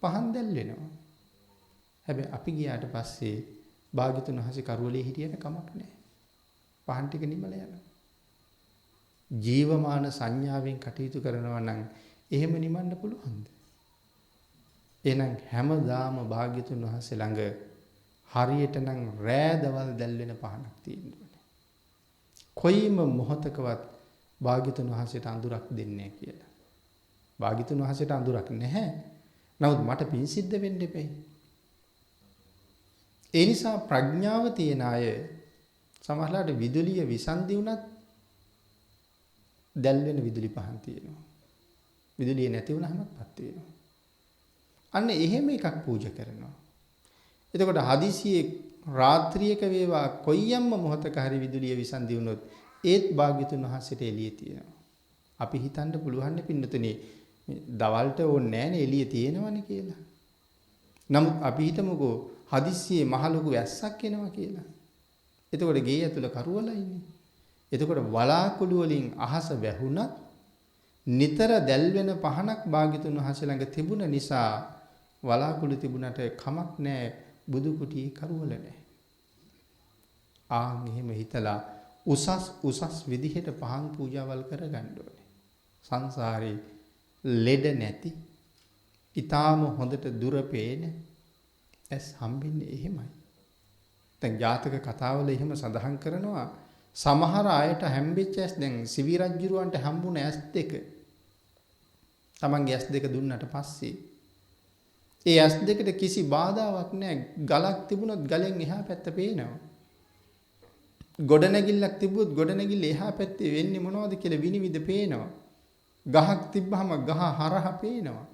පහන් දැල් වෙනවා. හැබැයි අපි ගියාට පස්සේ භාග්‍යතුන් වහන්සේ කරුවලේ හිටියට කමක් නැහැ. පහන් ටික නිමල යනවා. ජීවමාන සංඥාවෙන් කටයුතු කරනවා නම් එහෙම නිමන්න පුළුවන්ද? එහෙනම් හැමදාම භාග්‍යතුන් වහන්සේ ළඟ හරියට නම් රෑදවල් දැල් වෙන පහනක් තියෙනවා. කොයිම මොහතකවත් භාග්‍යතුන් වහන්සේට අඳුරක් දෙන්නේ නැහැ කියලා. භාග්‍යතුන් වහන්සේට අඳුරක් නැහැ. නමුත් මට පින් සිද්ධ වෙන්න එපේ. ඒ නිසා ප්‍රඥාව තියන අය සමහරවිට විදුලිය විසන්දි වුණත් දැල් වෙන විදුලි පහන් තියෙනවා. විදුලිය නැති වුණාමත්පත් වෙනවා. අන්න එහෙම එකක් පූජා කරනවා. එතකොට හදිසියේ රාත්‍රියක වේවා කොයියම්ම මොහතක හරි විදුලිය විසන්දි වුණොත් ඒත් භාග්‍යතුන් වහන්සේට එළිය තියෙනවා. අපි හිතන්න පුළුවන් පින්නතුනේ දවල්ට ඕනේ නැහැනේ එළිය තියෙනවනේ කියලා. නමුත් අපි හිතමුකෝ හදිස්සියේ මහ ලොකු වැස්සක් එනවා කියලා. එතකොට ගේ ඇතුළ කරුවලා ඉන්නේ. එතකොට වලාකුළු වලින් අහස වැහුණත් නිතර දැල් වෙන පහනක් භාග්‍යතුන් වහන්සේ ළඟ තිබුණ නිසා වලාකුළු තිබුණට කමක් නැහැ බුදු කුටියේ කරුවල නැහැ. එහෙම හිතලා උසස් විදිහට පහන් පූජාවල් කරගන්න ඕනේ. සංසාරේ ලෙඩ නැති, ඊටාම හොඳට දුර පේන ඇස් හම්බෙන්නේ එහෙමයි. දැන් ජාතක කතාවල එහෙම සඳහන් කරනවා සමහර අයට හැම්බෙච්ච ඇස් දැන් සිවි රජුරවන්ට හම්බුන ඇස් දෙක. තමන්ගේ ඇස් දෙක දුන්නට පස්සේ ඒ ඇස් දෙකට කිසි බාධාවක් නැහැ. ගලක් තිබුණොත් ගලෙන් එහා පැත්ත පේනවා. ගොඩනැගිල්ලක් තිබුණොත් ගොඩනැගිල්ල එහා පැත්තේ වෙන්නේ මොනවද කියලා විනිවිද පේනවා. ගහක් තිබ්බහම ගහ හරහා පේනවා.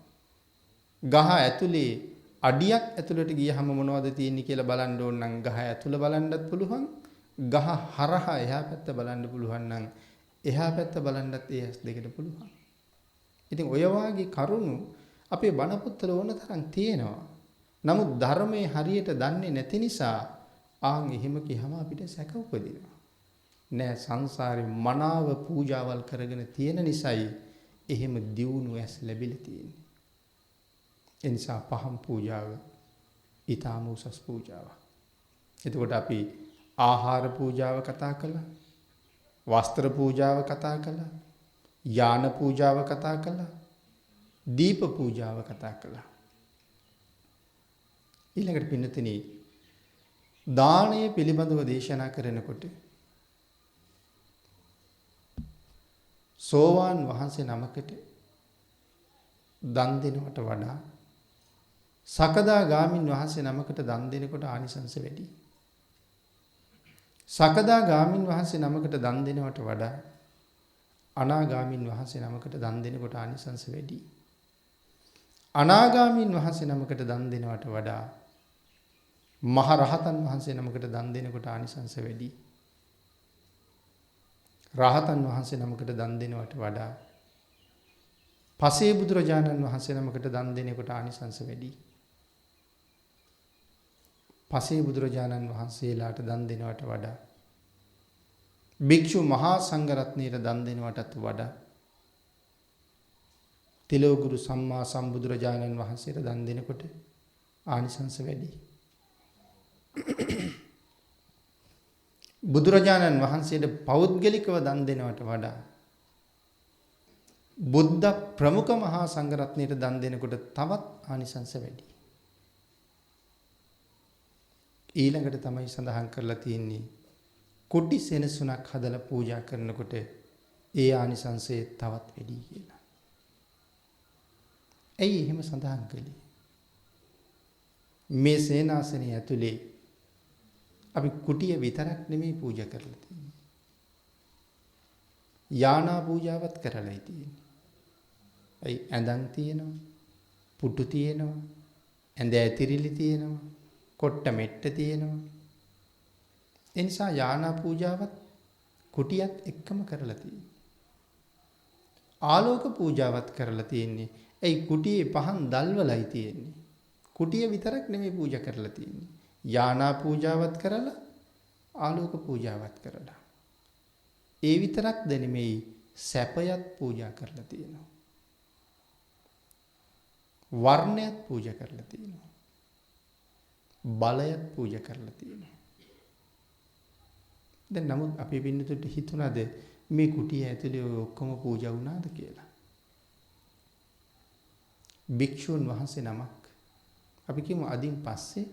ගහ ඇතුලේ අඩියක් ඇතුළට ගියහම මොනවද තියෙන්නේ කියලා බලන්න ඕන නම් ගහ ඇතුළ බලන්නත් පුළුවන්. ගහ හරහා එහා පැත්ත බලන්න පුළුවන් නම් එහා පැත්ත බලන්නත් ඒ ඇස් දෙකට පුළුවන්. ඉතින් ඔය වාගේ කරුණු අපේ බණ පොත්වල ඕන තරම් තියෙනවා. නමුත් ධර්මයේ හරියට දන්නේ නැති නිසා එහෙම කියහම අපිට සැක උපදිනවා. නෑ සංසාරේ මනාව පූජාවල් කරගෙන තියෙන නිසායි එහෙම දියුණු ඇස් ලැබිලා තියෙන්නේ. ඒ නිසා පහන් පූජාව ඊටාම උසස් පූජාවක්. එතකොට අපි ආහාර පූජාව කතා කළා. වස්ත්‍ර පූජාව කතා කළා. යාන පූජාව කතා කළා. දීප පූජාව කතා කළා. ඊළඟට පින්නතිනි දානය පිළිබඳව දේශනා කරනකොට සෝවාන් වහන්සේ නමකට දන් දෙනවට වඩා සකදාගාමින් වහන්සේ නමකට දන් දෙනකොට ආනිසංස වැඩි. සකදාගාමින් වහන්සේ නමකට දන් දෙනවට වඩා අනාගාමින් වහන්සේ නමකට දන් දෙනකොට ආනිසංස වැඩි. අනාගාමින් වහන්සේ නමකට දන් දෙනවට වඩා මහ රහතන් වහන්සේ නමකට දන් දෙනකොට ආනිසංස වැඩි. රහතන් වහන්සේ නමකට දන් දෙනවට වඩා පසේ බුදුරජාණන් වහන්සේ නමකට දන් දෙනකොට ආනිසංස වැඩි. පසේ බුදුරජාණන් වහන්සේලාට දන් දෙනවට වඩා භික්ෂු මහා සංඝරත්නයට දන් දෙනවටත් වඩා තිලෝගුරු සම්මා සම්බුදුරජාණන් වහන්සේට දන් දෙනකොට ආනිසංස වැඩි. බුදුරජාණන් වහන්සේට පෞද්ගලිකව දන් දෙනවට වඩා බුද්ධ ප්‍රමුඛ මහා සංඝරත්නයට දන් දෙනකොට තවත් ආනිසංස වැඩි. ඊළඟට තමයි සඳහන් කරලා තියෙන්නේ කුටි සෙනසුනක් හදලා පූජා කරනකොට ඒ ආනිසංසය තවත් වැඩි කියලා. ඇයි එහෙම සඳහන් කළේ? මේ සේනාසනය ඇතුලේ අපි කුටිය විතරක් නෙමෙයි පූජා කරලා තියෙන්නේ. යානා පූජාවත් කරලායි තියෙන්නේ. ඇඳන් තියෙනවා, පුටු තියෙනවා, ඇඳ ඇතිරිලි තියෙනවා, කොට්ට මෙට්ට තියෙනවා. ඒ නිසා යානා පූජාවත් කුටියත් එක්කම කරලා තියෙන්නේ. ආලෝක පූජාවත් කරලා තියෙන්නේ. ඒ කුටියේ පහන් දැල්වලයි තියෙන්නේ. කුටිය විතරක් නෙමෙයි පූජා කරලා තියෙන්නේ. යානා පූජාවත් කරලා ආලෝක පූජාවත් කරලා. ඒ විතරක්ද නෙමෙයි සැපයත් පූජා කරලා තියෙනවා. වර්ණයත් පූජා කරලා තියෙනවා. බලයත් පූජා කරලා තියෙනවා. දැන් නමුත් අපි පින්නතුන්ට හිතුණාද මේ කුටිය ඇතුලේ ඔය ඔක්කොම පූජා වුණාද කියලා. භික්ෂුන් වහන්සේ නමක් අපි කියමු අදින් පස්සේ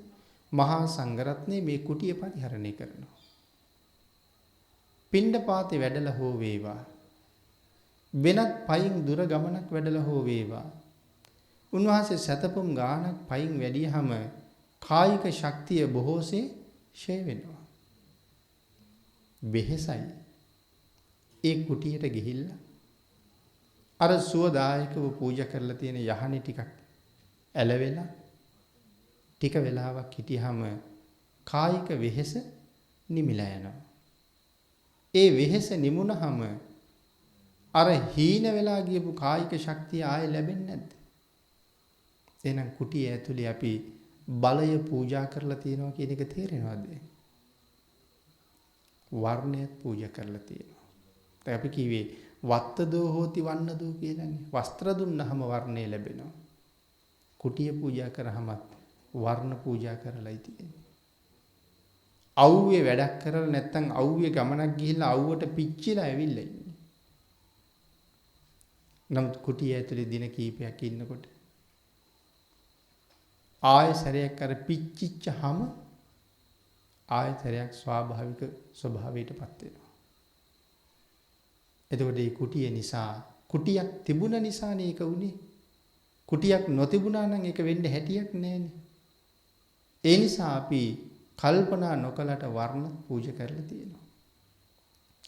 මහා සංඝරත්නය මේ කුටිය පරිහරණය කරනවා. පිණ්ඩපාතේ වැඩලා හෝ වේවා. වෙනත් පයින් දුර ගමනක් වැඩලා හෝ වේවා. උන්වහන්සේ සතපුම් ගානක් පයින් වැඩියහම කායික ශක්තිය බොහෝසේ ෂය වෙනවා. වෙහෙසයි. ඒ කුටියට ගිහිල්ලා අර සුවදායකව පූජා කරලා තියෙන යහනේ ටිකක් ඇලවෙලා ටික වෙලාවක් හිටියහම කායික වෙහෙස නිමිලා යනවා. ඒ වෙහෙස නිමුණහම අර හීන වෙලා ගියපු කායික ශක්තිය ආයෙ ලැබෙන්නේ නැද්ද? එහෙනම් කුටිය ඇතුලේ අපි බලය පූජා කරලා තියෙනවා කියන එක තේරෙනවද? වර්ණයත් පූජා කරලා තියෙනවා. දැන් අපි කිව්වේ වත්තදෝ හෝති වන්නදෝ කියලානේ. වස්ත්‍ර දුන්නහම වර්ණය ලැබෙනවා. කුටිය පූජා කරාමත් වර්ණ පූජා කරලායි තියෙන්නේ. අවුවේ වැඩක් කරලා නැත්නම් අවුවේ ගමනක් ගිහිල්ලා අවුවට පිච්චිලා ඇවිල්ලා ඉන්නේ. නමුත් කුටිය ඇතුලේ දින කීපයක් ඉන්නකොට ආයෙ සැරයක් අර පිච්චිච්චහම ආයෙ සැරයක් ස්වාභාවික ස්වභාවයටපත් වෙනවා. එතකොට මේ කුටිය නිසා කුටියක් තිබුණ නිසානේ ඒක උනේ. කුටියක් නොතිබුණා නම් ඒක වෙන්න හැටියක් නැහැනේ. ඒ නිසා අපි කල්පනා නොකලට වර්ණ පූජා කරලා තියෙනවා.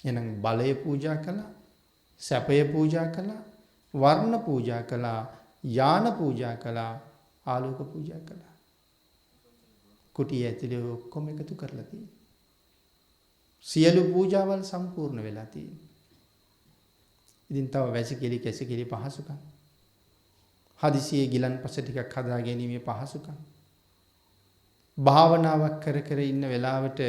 එහෙනම් බලය පූජා කළා, සැපය පූජා කළා, වර්ණ පූජා කළා, යාන පූජා කළා, ආලෝක පූජා කළා. කුටිය ඇතුලේ ඔක්කොම එකතු කරලා තියෙනවා. සියලු පූජාවල් සම්පූර්ණ වෙලා තියෙනවා. ඉතින් තව වැසිකිලි කැසිකිලි පහසුකම්. හදිසියේ ගිලන්පස ටිකක් හදා ගැනීමේ පහසුකම්. භාවනාවක් කර කර ඉන්න වෙලාවට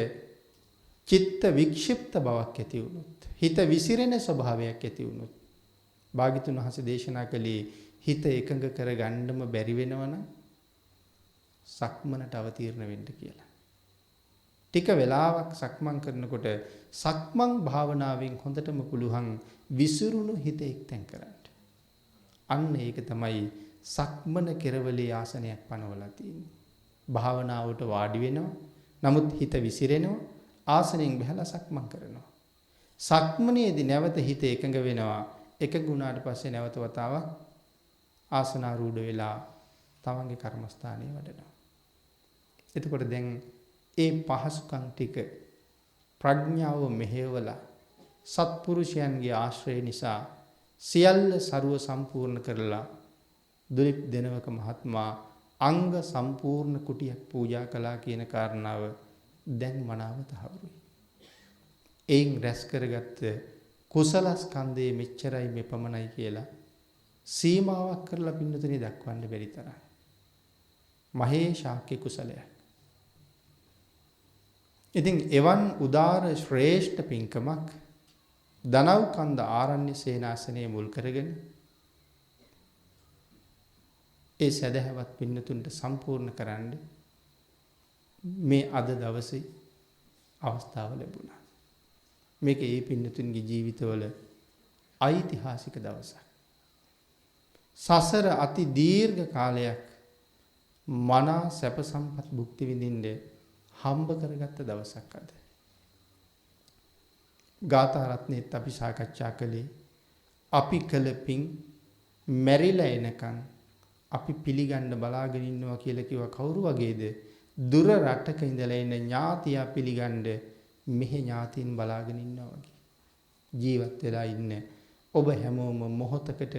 චිත්ත වික්ෂිප්ත බවක් ඇති වුණොත්, හිත විසිරෙන ස්වභාවයක් ඇති වුණොත්, භාග්‍යතුන් වහන්සේ දේශනා කළේ හිත එකඟ කර ගන්නම බැරි වෙනවනම් සක්මනට අවතීර්ණ වෙන්න කියලා. ටික වෙලාවක් සක්මන් කරනකොට සක්මන් භාවනාවෙන් හොඳටම පුළුවන් විසිරුණු හිත එක්තෙන් කරන්න. අන්න ඒක තමයි සක්මන කෙරවලේ ආසනයක් පනවලා තියෙන්නේ. භාවනාවට වාඩි වෙනවා. නමුත් හිත විසිරෙනවා. ආසනයෙන් බහලා සක්මන් කරනවා. සක්මනේදී නැවත හිත එකඟ වෙනවා. එකඟ වුණාට පස්සේ නැවත වතාවක් ආසනාරූඪ වෙලා තමන්ගේ කර්මස්ථානයේ වඩනවා. එතකොට දැන් ඒ පහසුකම් ටික ප්‍රඥාව මෙහෙवला සත්පුරුෂයන්ගේ ආශ්‍රය නිසා සියල්ල ਸਰව සම්පූර්ණ කරලා දුලිප් දෙනවක මහත්මයා අංග සම්පූර්ණ කුටියක් පූජා කළා කියන කාරණාව දැන් මනාව තහවුරුයි. එයින් රැස් කරගත්ත කුසල ස්කන්ධයේ මෙච්චරයි මෙපමණයි කියලා සීමාවක් කරලා පින්නතුනේ දක්වන්න බැරි තරම් මහේශාක්‍ය කුසලයක්. ඉතින් එවන් උදාර ශ්‍රේෂ්ඨ පින්කමක් දනව්කන්ද ආරණ්‍ය සේනාසනයේ මුල් කරගෙන ඒ සදහවත් පින්නතුන්ට සම්පූර්ණ කරන්න මේ අද දවසේ අවස්ථාව ලැබුණා. මේක ඒ පින්නතුන්ගේ ජීවිතවල ඓතිහාසික දවසක්. සසර අති දීර්ඝ කාලයක් මනා සැප සම්පත් භුක්ති විඳින්න හම්බ කරගත්ත දවසක් අද. ගාථා රත්නෙත් අපි සාකච්ඡා කළේ අපි කළ පින් මැරිලා එනකන් අපි පිළිගන්න බලාගෙන ඉන්නවා කියලා කිව්ව කවුරු වගේද? දුර රටක ඉඳලා එන ඥාතියා පිළිගන්න මෙහි ඥාතීන් බලාගෙන ඉන්නවා වගේ. ජීවත් වෙලා ඉන්න ඔබ හැමෝම මොහොතකට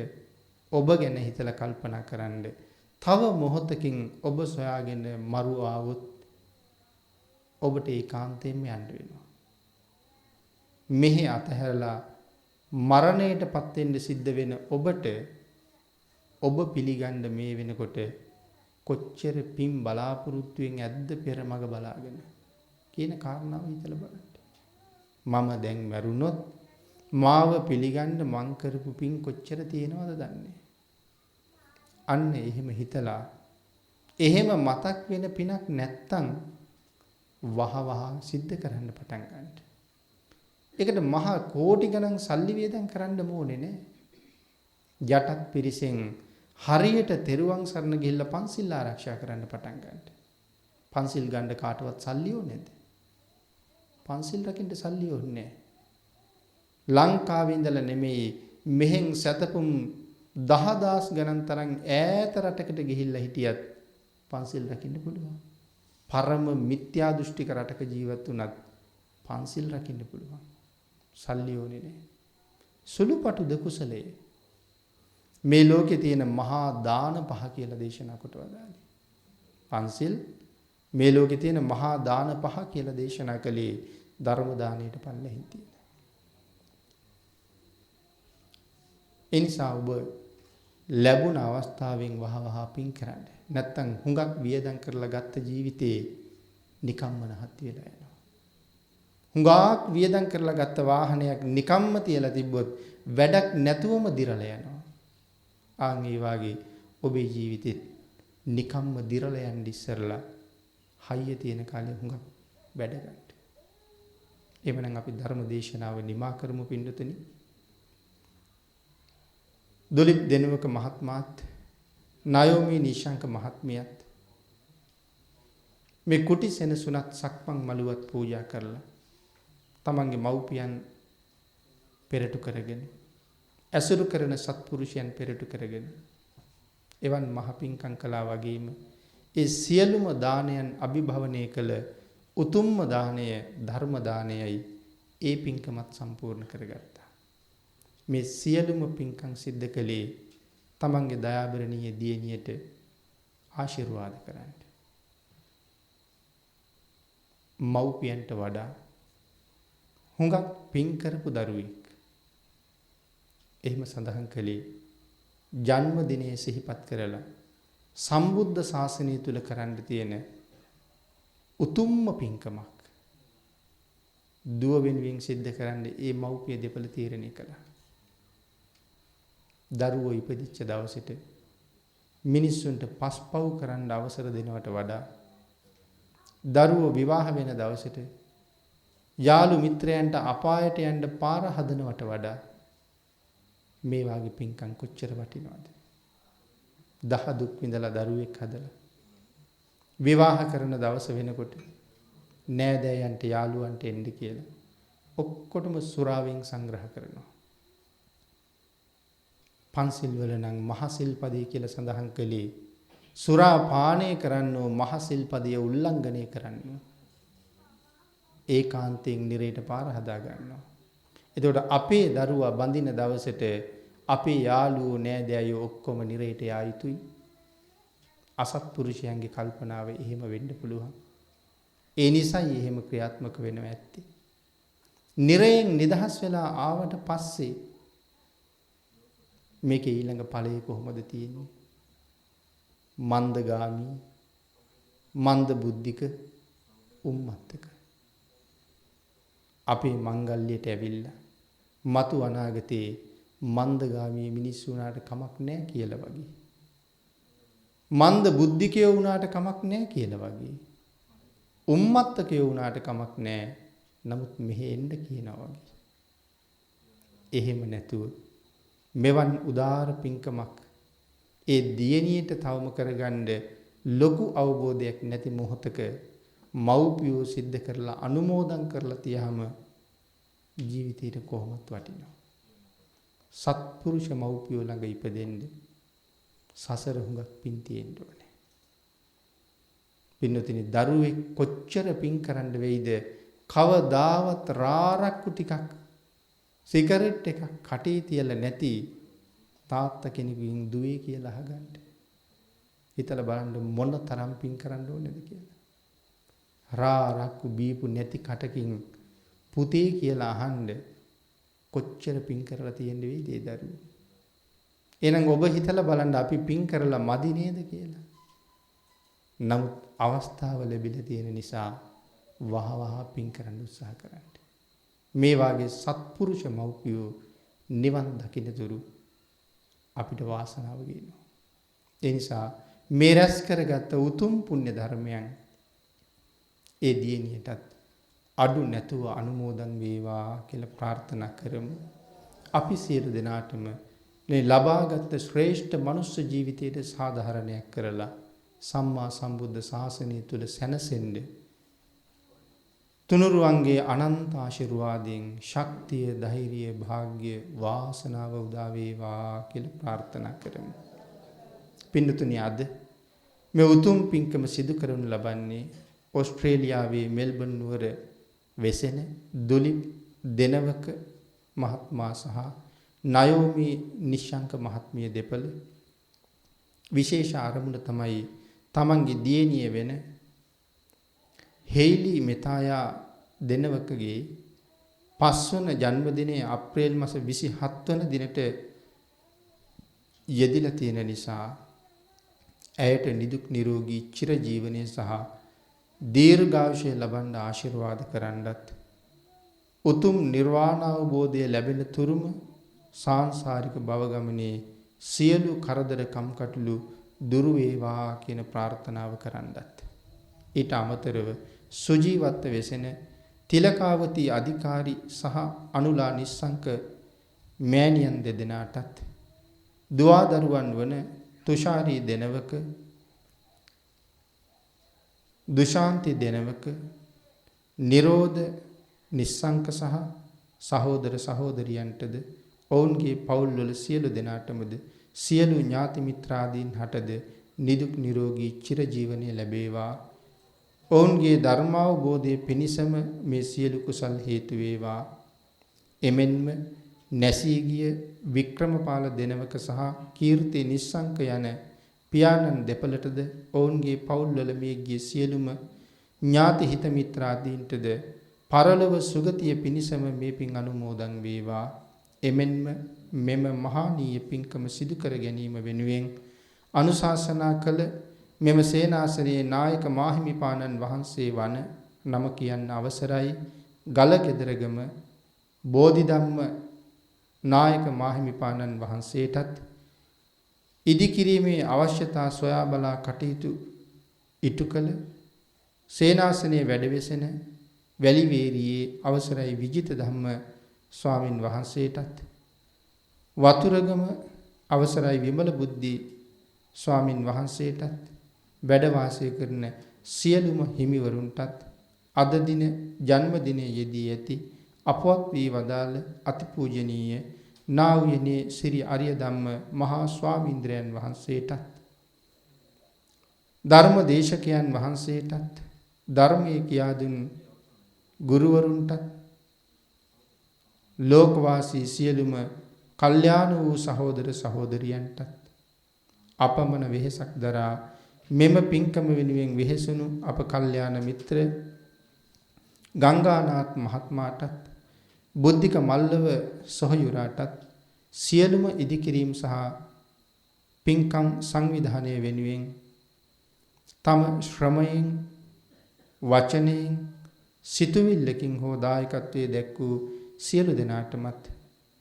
ඔබ ගැන හිතලා කල්පනා කරන්න. තව මොහොතකින් ඔබ සොයාගෙන මරු ආවොත් ඔබට ඒකාන්තයෙන්ම යන්න වෙනවා. මෙහි අතහැරලා මරණයටපත් වෙන්න සිද්ධ වෙන ඔබට ඔබ පිළිගන්න මේ වෙනකොට කොච්චර පින් බලාපොරොත්තුෙන් ඇද්ද පෙරමග බලාගෙන කියන කාරණාව හිතලා බලන්න. මම දැන් මැරුණොත් මාව පිළිගන්න මං කරපු පින් කොච්චර තියෙනවද දන්නේ. අන්න එහෙම හිතලා එහෙම මතක් වෙන පිනක් නැත්තම් වහ සිද්ධ කරන්න පටන් ගන්න. ඒකට මහා කෝටි ගණන් සල්ලි වියදම් කරන්න ඕනේ නෑ. යටත් පිරිසෙන් හරියට තෙරුවන් සරණ ගිහිල්ලා පන්සිල් ආරක්ෂා කරන්න පටන් ගන්න. පන්සිල් ගන්න කාටවත් සල්ලි ඕනේ නැද්ද? පන්සිල් රකින්න සල්ලි ඕනේ නෑ. ලංකාවේ ඉඳලා නෙමෙයි මෙහෙන් සතපුම් 10000 ගණන් තරම් ඈත රටකට ගිහිල්ලා හිටියත් පන්සිල් රකින්න පුළුවන්. පරම මිත්‍යා දෘෂ්ටික රටක ජීවත් වුණත් පන්සිල් රකින්න පුළුවන්. සල්ලි ඕනේ නෑ. සුළුපටු දකුසලයේ මේ ලෝකේ තියෙන මහා දාන පහ කියලා දේශනා කොට වදාළේ. පන්සිල් මේ ලෝකේ තියෙන මහා දාන පහ කියලා දේශනා කළේ ධර්ම දානයට පල්ලෙහින් තියෙන. එනිසා ඔබ ලැබුණ අවස්ථාවෙන් වහවහ පින් කරන්න. නැත්තම් හුඟක් වියදම් කරලා ගත්ත ජීවිතේ නිකම්ම නහත් වෙලා යනවා. හුඟක් වියදම් කරලා ගත්ත වාහනයක් නිකම්ම තියලා තිබ්බොත් වැඩක් නැතුවම දිරලා යනවා. ආන් ඒ වාගේ ඔබේ ජීවිතෙත් නිකම්ම දිරලා යන්න ඉස්සරලා හයිය තියෙන කාලේ හුඟක් වැඩ ගන්න. එවනම් අපි ධර්ම දේශනාව නිමා කරමු පින්නතුනි. දුලිප් දෙනවක මහත්මාත් නයෝමි නිශංක මහත්මියත් මේ කුටි සෙනසුනත් සක්මන් මළුවත් පූජා කරලා තමන්ගේ මව්පියන් පෙරටු කරගෙන ඇසුරු කරන සත්පුරුෂයන් පෙරටු කරගෙන එවන් මහ පිංකම් කළා වගේම ඒ සියලුම දානයන් අභිභවනය කළ උතුම්ම දානය ධර්ම දානයයි ඒ පිංකමත් සම්පූර්ණ කරගත්තා. මේ සියලුම පිංකම් සිද්ධ කළේ තමන්ගේ දයාබරණීය දියණියට ආශිර්වාද කරන්න. මව්පියන්ට වඩා හුඟක් පින් කරපු දරුවෙක්. එහෙම සඳහන් කළේ ජන්මදිනයේ සිහිපත් කරලා සම්බුද්ධ ශාසනය තුල කරන්න තියෙන උතුම්ම පින්කමක් දුව වෙනුවෙන් සිද්ධ කරන්න ඒ මව්පිය දෙපළ තීරණය කළා. දරුවෝ ඉපදිච්ච දවසට මිනිස්සුන්ට පස්පව් කරන්න අවසර දෙනවට වඩා දරුවෝ විවාහ වෙන දවසට යාළු මිත්‍රයන්ට අපායට යන්න පාර හදනවට වඩා මේ වාගේ පින්කම් කොච්චර වටිනවද? දහ දුක් විඳලා දරුවෙක් හදලා විවාහ කරන දවස වෙනකොට නෑදෑයන්ට යාළුවන්ට එන්න කියලා ඔක්කොටම සුරාවෙන් සංග්‍රහ කරනවා. පන්සිල් වල නම් මහසිල්පදේ කියලා සඳහන් කළේ සුරා පානය කරන්නෝ මහසිල්පදයේ උල්ලංඝනය කරන්නෝ ඒකාන්තයෙන් නිරේට පාර හදා ගන්නවා. එතකොට අපේ දරුවා බඳින දවසට අපේ යාළුවෝ නෑදෑයෝ ඔක්කොම නිරේට යා යුතුයි. අසත්පුරුෂයන්ගේ කල්පනාව එහෙම වෙන්න පුළුවන්. ඒ නිසායි එහෙම ක්‍රියාත්මක වෙනවා ඇත්තේ. නිරයෙන් නිදහස් වෙලා ආවට පස්සේ මේකේ ඊළඟ ඵලය කොහොමද තියෙන්නේ? මන්දගාමි, මන්ද බුද්ධික, උම්මත්තක. අපේ මංගල්‍යයට ඇවිල්ලා මතු අනාගතේ මන්දගාමී මිනිස්සු වුණාට කමක් නැහැ කියලා වගේ. මන්ද බුද්ධිකයෝ වුණාට කමක් නැහැ කියලා වගේ. උම්මත්තකයෝ වුණාට කමක් නැහැ. නමුත් මෙහෙ එන්න කියනවා වගේ. එහෙම නැතුව මෙවන් උදාර පින්කමක් ඒ දියණියට තවම කරගන්න ලොකු අවබෝධයක් නැති මොහොතක මව්පියෝ සිද්ධ කරලා අනුමෝදන් කරලා තියාම ජීවිතේට කොහොමත් වටිනවා. සත්පුරුෂ මව්පියෝ ළඟ ඉපදෙන්න සසර හුඟක් පින් තියෙන්න ඕනේ. පින්නතිනි දරුවෙක් කොච්චර පින් කරන්න වෙයිද? කවදාවත් රාරක්කු ටිකක් සිගරට් එකක් කටේ තියලා නැති තාත්තා කෙනෙකුගෙන් දුවේ කියලා අහගන්න. හිතලා බලන්න මොන තරම් පින් කරන්න ඕනේද කියලා. රාරක්කු බීපු නැති කටකින් පුතේ කියලා අහන්න කොච්චර පින් කරලා තියෙන්න වෙයිද ඒ දරුවෝ. එහෙනම් ඔබ හිතලා බලන්න අපි පින් කරලා මදි නේද කියලා. නමුත් අවස්ථාව ලැබිලා තියෙන නිසා වහවහ පින් කරන්න උත්සාහ කරන්න. මේ වාගේ සත්පුරුෂ මව්පියෝ නිවන් දකින්න දුරු අපිට වාසනාව ගේනවා. ඒ නිසා මේ රැස් කරගත්ත උතුම් පුණ්‍ය ධර්මයන් ඒ දියණියටත් අඩු නැතුව අනුමෝදන් වේවා කියලා ප්‍රාර්ථනා කරමු. අපි සියලු දෙනාටම මේ ලබාගත් ශ්‍රේෂ්ඨ මනුස්ස ජීවිතයට සාධාරණයක් කරලා සම්මා සම්බුද්ධ ශාසනය තුල සැනසෙන්න තුනුරුවන්ගේ අනන්ත ආශිර්වාදයෙන් ශක්තිය, ධෛර්යය, වාග්ය, වාසනාව උදා වේවා කියලා ප්‍රාර්ථනා කරමු. පින්නතුනි, අද මේ උතුම් පින්කම සිදු කරනු ලබන්නේ ඕස්ට්‍රේලියාවේ මෙල්බන් නුවර වෙසෙන දුලිප් දෙනවක මහත්මයා සහ නයෝමි නිශ්ශංක මහත්මිය දෙපළ. විශේෂ ආරමුණ තමයි තමන්ගේ දියණිය වෙන හේලි මෙතායා දෙනවකගේ 5 වන ජන්මදිනයේ අප්‍රේල් මාස 27 වන දිනට යෙදිලා තියෙන නිසා ඇයට නිදුක් නිරෝගී චිරජීවනයේ සහ දීර්ඝායුෂය ලබන්න ආශිර්වාද කරන්නත් උතුම් නිර්වාණ අවබෝධය ලැබෙන තුරුම සාංශාරික භව ගමනේ සියලු කරදර කම්කටොළු දුරු වේවා කියන ප්‍රාර්ථනාව කරන්නත් ඊට අමතරව සුජීවත්ව වෙසෙන තිලකාවතී අධිකාරී සහ අනුලා නිස්සංක මෑණියන් දෙදෙනාටත් දුවදරුවන් වන තුෂාරී දෙනවක, දුශාන්ති දෙනවක, නිරෝධ නිස්සංක සහ සහෝදර සහෝදරියන්ටද ඔවුන්ගේ පවුල්වල සියලු දෙනාටමද සියලු ඥාති මිත්‍රාදීන් හටද නිදුක් නිරෝගී චිරජීවනය ලැබේවා. ඔවුන්ගේ ධර්මාවබෝධයේ පිණිසම මේ සියලු කුසල් හේතු වේවා. එමෙන්ම නැසී ගිය වික්‍රමපාල දෙනවක සහ කීර්ති නිස්සංක යන පියාණන් දෙපළටද ඔවුන්ගේ පවුල්වල මේ ගිය සියලුම ඥාති හිත මිත්‍රාදීන්ටද පරලොව සුගතිය පිණිසම මේ පින් අනුමෝදන් වේවා. එමෙන්ම මෙම මහානීය පින්කම සිදු කර ගැනීම වෙනුවෙන් අනුශාසනා කළ මෙම සේනාසනයේ නායක මාහිමිපාණන් වහන්සේ වන නම කියන්න අවසරයි ගලගෙදරගම බෝධිධම්ම නායක මාහිමිපාණන් වහන්සේටත් ඉදිකිරීමේ අවශ්‍යතා සොයා බලා කටයුතු ඉටු කළ සේනාසනයේ වැඩවෙසෙන වැලිවේරියේ අවසරයි විජිත ධම්ම ස්වාමින් වහන්සේටත් වතුරගම අවසරයි විමල බුද්ධි ස්වාමින් වහන්සේටත් වැඩ වාසය කරන සියලුම හිමිවරුන්ටත් අද දින ජන්මදිනයේ යෙදී ඇති අපවත් වී වදාළ අතිපූජනීය නා වූ ශ්‍රී අරිය ධම්ම මහා ස්වාමීන්ද්‍රයන් වහන්සේටත් ධර්ම දේශකයන් වහන්සේටත් ධර්මයේ කියා දුන් ගුරුවරුන්ටත් ලෝකවාසී සියලුම කල්යාණ වූ සහෝදර සහෝදරියන්ටත් අපමණ වෙහෙසක් දරා මෙම පින්කම වෙනුවෙන් වෙහෙසුණු අප කල්යාණ මිත්‍ර ගංගානාත් මහත්මයාටත් බුද්ධික මල්ලව සොහයුරාටත් සියලුම ඉදිකිරීම සහ පින්කම් සංවිධානය වෙනුවෙන් තම ශ්‍රමයෙන් වචනයෙන් සිතුවිල්ලකින් හෝ දායකත්වයේ දැක් වූ සියලු දෙනාටමත්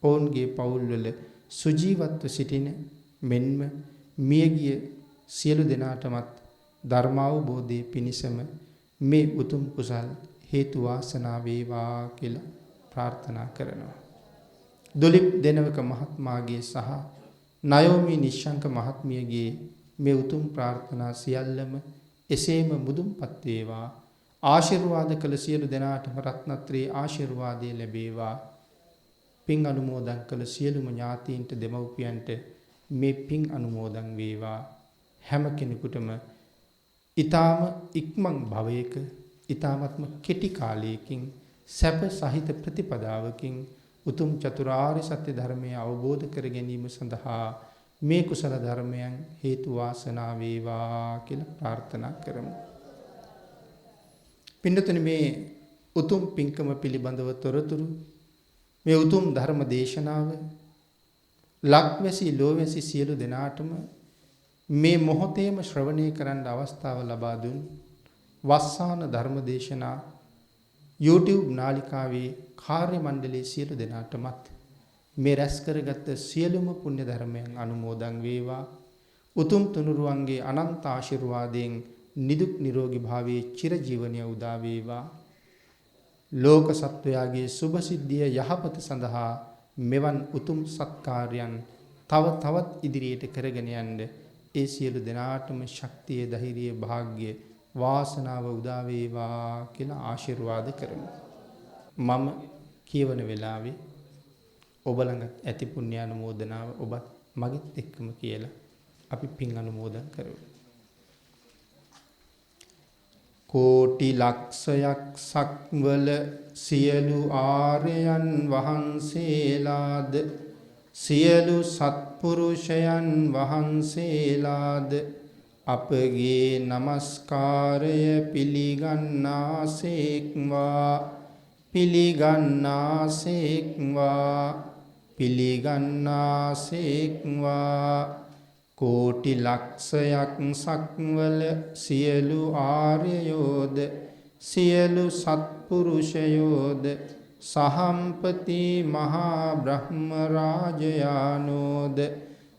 ඔවුන්ගේ පවුල්වල සුජීවත්ව සිටින මෙන්ම මියගිය සියලු දෙනාටමත් ධර්මාවබෝධයේ පිණිසම මේ උතුම් කුසල් හේතු වාසනා වේවා කියලා ප්‍රාර්ථනා කරනවා. දුලිප් දෙනවක මහත්මයාගේ සහ නයෝමි නිශ්ශංක මහත්මියගේ මේ උතුම් ප්‍රාර්ථනා සියල්ලම එසේම මුදුන්පත් වේවා. ආශිර්වාද කළ සියලු දෙනාටම රත්නත්‍රේ ආශිර්වාදය ලැබේවා. පින් අනුමෝදන් කළ සියලුම ඥාතීන්ට දෙමව්පියන්ට මේ පින් අනුමෝදන් වේවා. හැම කෙනෙකුටම ඊ타ම ඉක්මන් භවයක ඊ타මත්ම කෙටි කාලයකින් සැප සහිත ප්‍රතිපදාවකින් උතුම් චතුරාර්ය සත්‍ය ධර්මය අවබෝධ කර ගැනීම සඳහා මේ කුසල ධර්මයන් හේතු වාසනා වේවා කියලා ප්‍රාර්ථනා කරමු. පින්නතුනි, මේ උතුම් පින්කම පිළිබඳව තොරතුරු මේ උතුම් ධර්ම දේශනාව ලක්වැසි ලෝවැසි සියලු දෙනාටම මේ මොහොතේම ශ්‍රවණය කරන්න අවස්ථාව ලබා දුන් වස්සාන ධර්ම දේශනා YouTube නාලිකාවේ කාර්ය මණ්ඩලයේ සියලු දෙනාටමත් මේ රැස් කරගත් සියලුම පුණ්‍ය ධර්මයන් අනුමෝදන් වේවා. උතුම් තුනුරුවන්ගේ අනන්ත ආශිර්වාදයෙන් නිදුක් නිරෝගී භාවයේ චිරජීවනය උදා වේවා. ලෝක සත්වයාගේ සුභ සිද්ධිය යහපත සඳහා මෙවන් උතුම් සත්කාරයන් තව තවත් ඉදිරියට කරගෙන යන්න ඒ සියලු දෙනාටම ශක්තිය, ධෛර්යය, වාග්ය, වාසනාව උදා වේවා කියලා ආශිර්වාද කරමු. මම කියවන වෙලාවේ ඔබ ළඟ ඇති පුණ්‍ය අනුමෝදනාව ඔබත් මගෙත් එක්කම කියලා අපි පින් අනුමෝදන් කරමු. කෝටි ලක්ෂයක් සක්වල සියලු ආර්යයන් වහන්සේලාද සියලු සත්පුරුෂයන් වහන්සේලාද අපගේ নমස්කාරය පිළිගන්නාසේක්වා පිළිගන්නාසේක්වා පිළිගන්නාසේක්වා. කෝටි ලක්ෂයක් සක්වල සියලු ආර්යයෝද සියලු සත්පුරුෂයෝද සහම්පති මහා බ්‍රහ්ම රාජයානෝද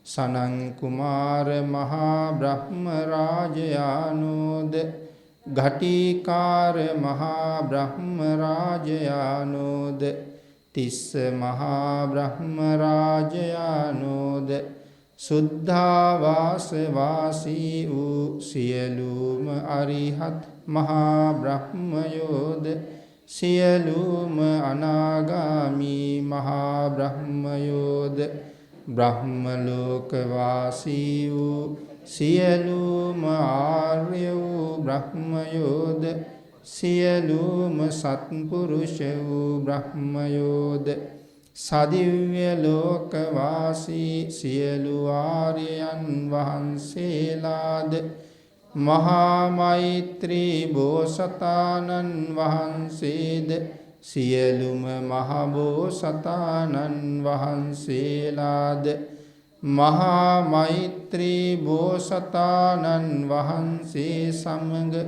සනං කුමාර මහා බ්‍රහ්ම රාජයානෝද ඝටිකාර මහා බ්‍රහ්ම රාජයානෝද තිස්ස මහා බ්‍රහ්ම රාජයානෝද සුද්ධාවාස වාසී වූ සියලුම අරිහත් මහා බ්‍රහ්මයෝද සියලුම අනාගාමී මහා බ්‍රහ්මයෝද බ්‍රහ්ම ලෝක වාසී වූ සියලුම ආර්ය වූ බ්‍රහ්මයෝද සියලුම සත්පුරුෂ වූ බ්‍රහ්මයෝද සදිව්‍ය ලෝක වාසී සියලු ආර්යයන් වහන්සේලාද මහා මෛත්‍රී බෝසතාණන් වහන්සේද සියලුම මහ බෝසතාණන් වහන්සේලාද මහා මෛත්‍රී බෝසතාණන් වහන්සේ සමග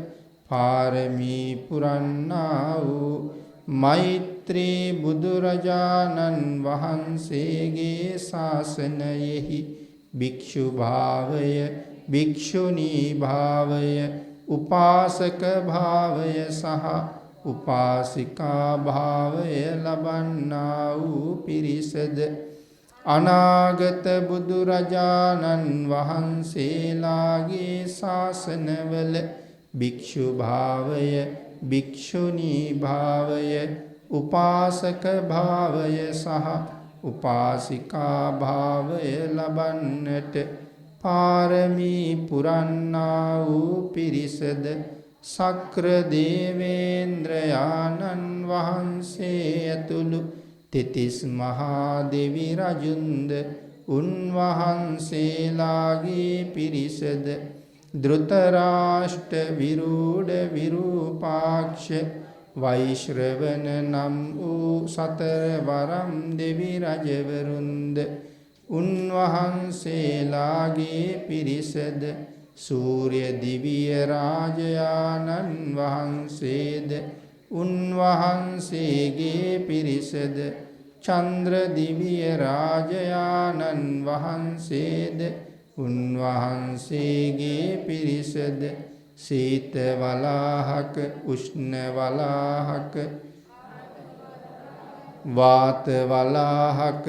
පාරමී පුරන්නා වූ මෛත්‍රී බුදුරජාණන් වහන්සේගේ ශාසනයෙහි භික්ෂු භාවය, භික්ෂුණී භාවය, උපාසක භාවය සහ උපාසිකා භාවය ලබන්නා වූ පිරිසද අනාගත බුදුරජාණන් වහන්සේලාගේ ශාසනවල භික්ෂු භාවය, භික්ෂුණී භාවය, උපාසක භාවය සහ උපාසිකා භාවය ලබන්නට පාරමී පුරන්නා වූ පිරිසද සක්‍ර දේවේන්ද්‍රයාණන් වහන්සේ ඇතුළු තෙතිස් මහා දෙවි රජුන්ද උන්වහන්සේලාගේ පිරිසද ධෘතරාෂ්ට විරූඪ විරූපාක්ෂ වෛශ්‍රවණ නම් වූ සතරවරම් දෙවි රජවරුන්ද උන්වහන්සේලාගේ පිරිසද සූර්ය දිව්‍ය රාජයාණන් වහන්සේද උන්වහන්සේගේ පිරිසද චන්ද්‍ර දිව්‍ය රාජයාණන් වහන්සේද උන්වහන්සේගේ පිරිසද සීත වලාහක, උෂ්ණ වලාහක, වාත වලාහක,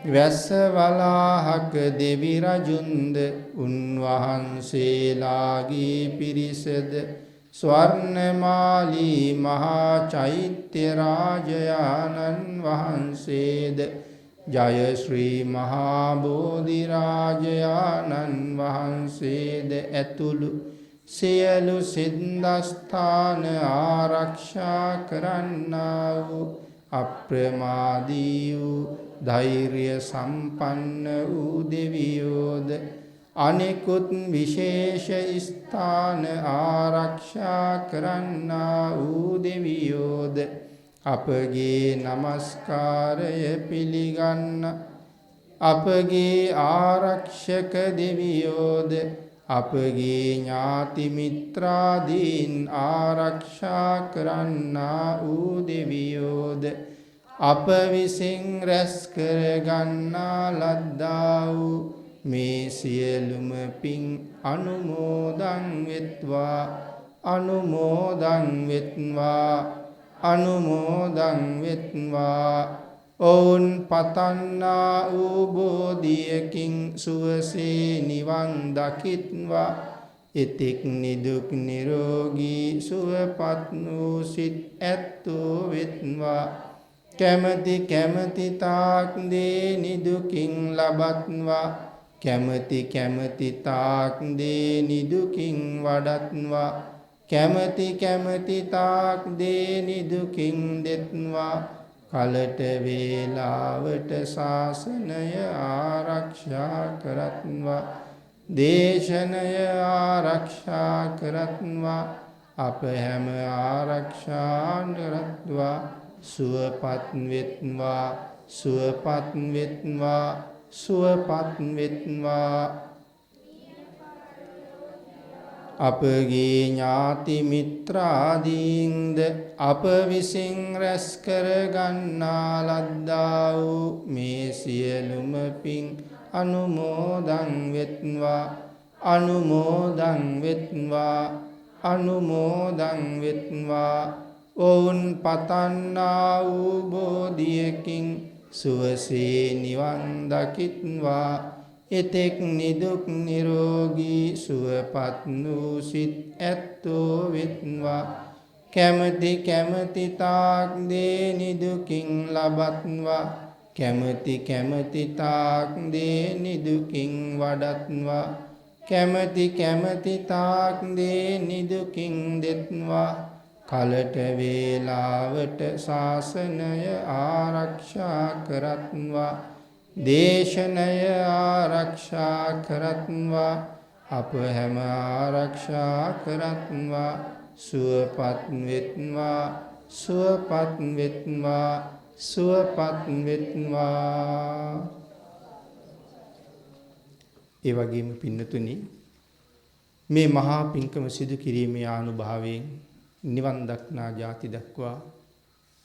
වැස්ස වලාහක දෙවි රජුන්ද උන්වහන්සේලාගේ පිරිසද ස්වර්ණමාලී මහා චෛත්‍ය රාජයාණන් වහන්සේද ජය ශ්‍රී මහා බෝධි රාජයාණන් වහන්සේද ඇතුළු සියලු සිද්ධාස්ථාන ආරක්ෂා කරන්නා වූ අප්‍රමාදී වූ ධෛර්ය සම්පන්න වූ දෙවියෝද අනෙකුත් විශේෂ ස්ථාන ආරක්ෂා කරන්නා වූ දෙවියෝද අපගේ নমස්කාරය පිළිගන්න අපගේ ආරක්ෂක දෙවියෝද අපගේ ඥාති මිත්‍රාදීන් ආරක්ෂා කරන්නා වූ දෙවියෝද අප විසින් රැස් කර ගන්නා ලද්දා වූ මේ සියලුම පින් අනුමෝදන් වෙත්වා අනුමෝදන් වෙත්වා අනුමෝදන් වෙත්වා ඔවුන් පතන්නා වූ බෝධියකින් සුවසේ නිවන් දකිත්වා එතෙක් නිදුක් නිරෝගී සුවපත් වූ සිත් ඇත්තෝ වෙත්වා කැමැති කැමැති තාක් දේ නිදුකින් ලබත්වා කැමැති කැමැති තාක් දේ නිදුකින් වඩත්වා කැමැති කැමැති තාක් දේ නිදුකින් දෙත්වා කලට වේලාවට ශාසනය ආරක්ෂා කරත්වා දේශනය ආරක්ෂා කරත්වා අප හැම ආරක්ෂා කරත්වා සුවපත් වෙත්වා සුවපත් වෙත්වා සුවපත් වෙත්වා අපගේ ඥාති මිත්‍රාදීන්ද අප විසින් රැස් කර ගන්නා ලද්දා වූ මේ සියලුම පින් අනුමෝදන් වෙත්වා අනුමෝදන් වෙත්වා අනුමෝදන් වෙත්වා ඔවුන් පතන්නා වූ බෝධියකින් සුවසේ නිවන් දකිත්වා එතෙක් නිදුක් නිරෝගී සුවපත් වූ සිත් ඇත්තෝ වෙත්වා කැමැති කැමැති තාක් දේ නිදුකින් ලබත්වා කැමැති කැමැති තාක් දේ නිදුකින් වඩත්වා කැමැති කැමැති තාක් දේ නිදුකින් දෙත්වා කලට වේලාවට ශාසනය ආරක්ෂා කරත්වා දේශනය ආරක්ෂා කරත්වා අප හැම ආරක්ෂා කරත්වා සුවපත් වෙත්වා සුවපත් වෙත්වා සුවපත් වෙත්වා ඒ වගේම පින්නතුනි මේ මහා පින්කම සිදු කිරීමේ ආනුභාවයෙන් නිවන් දක්නා ජාති දක්වා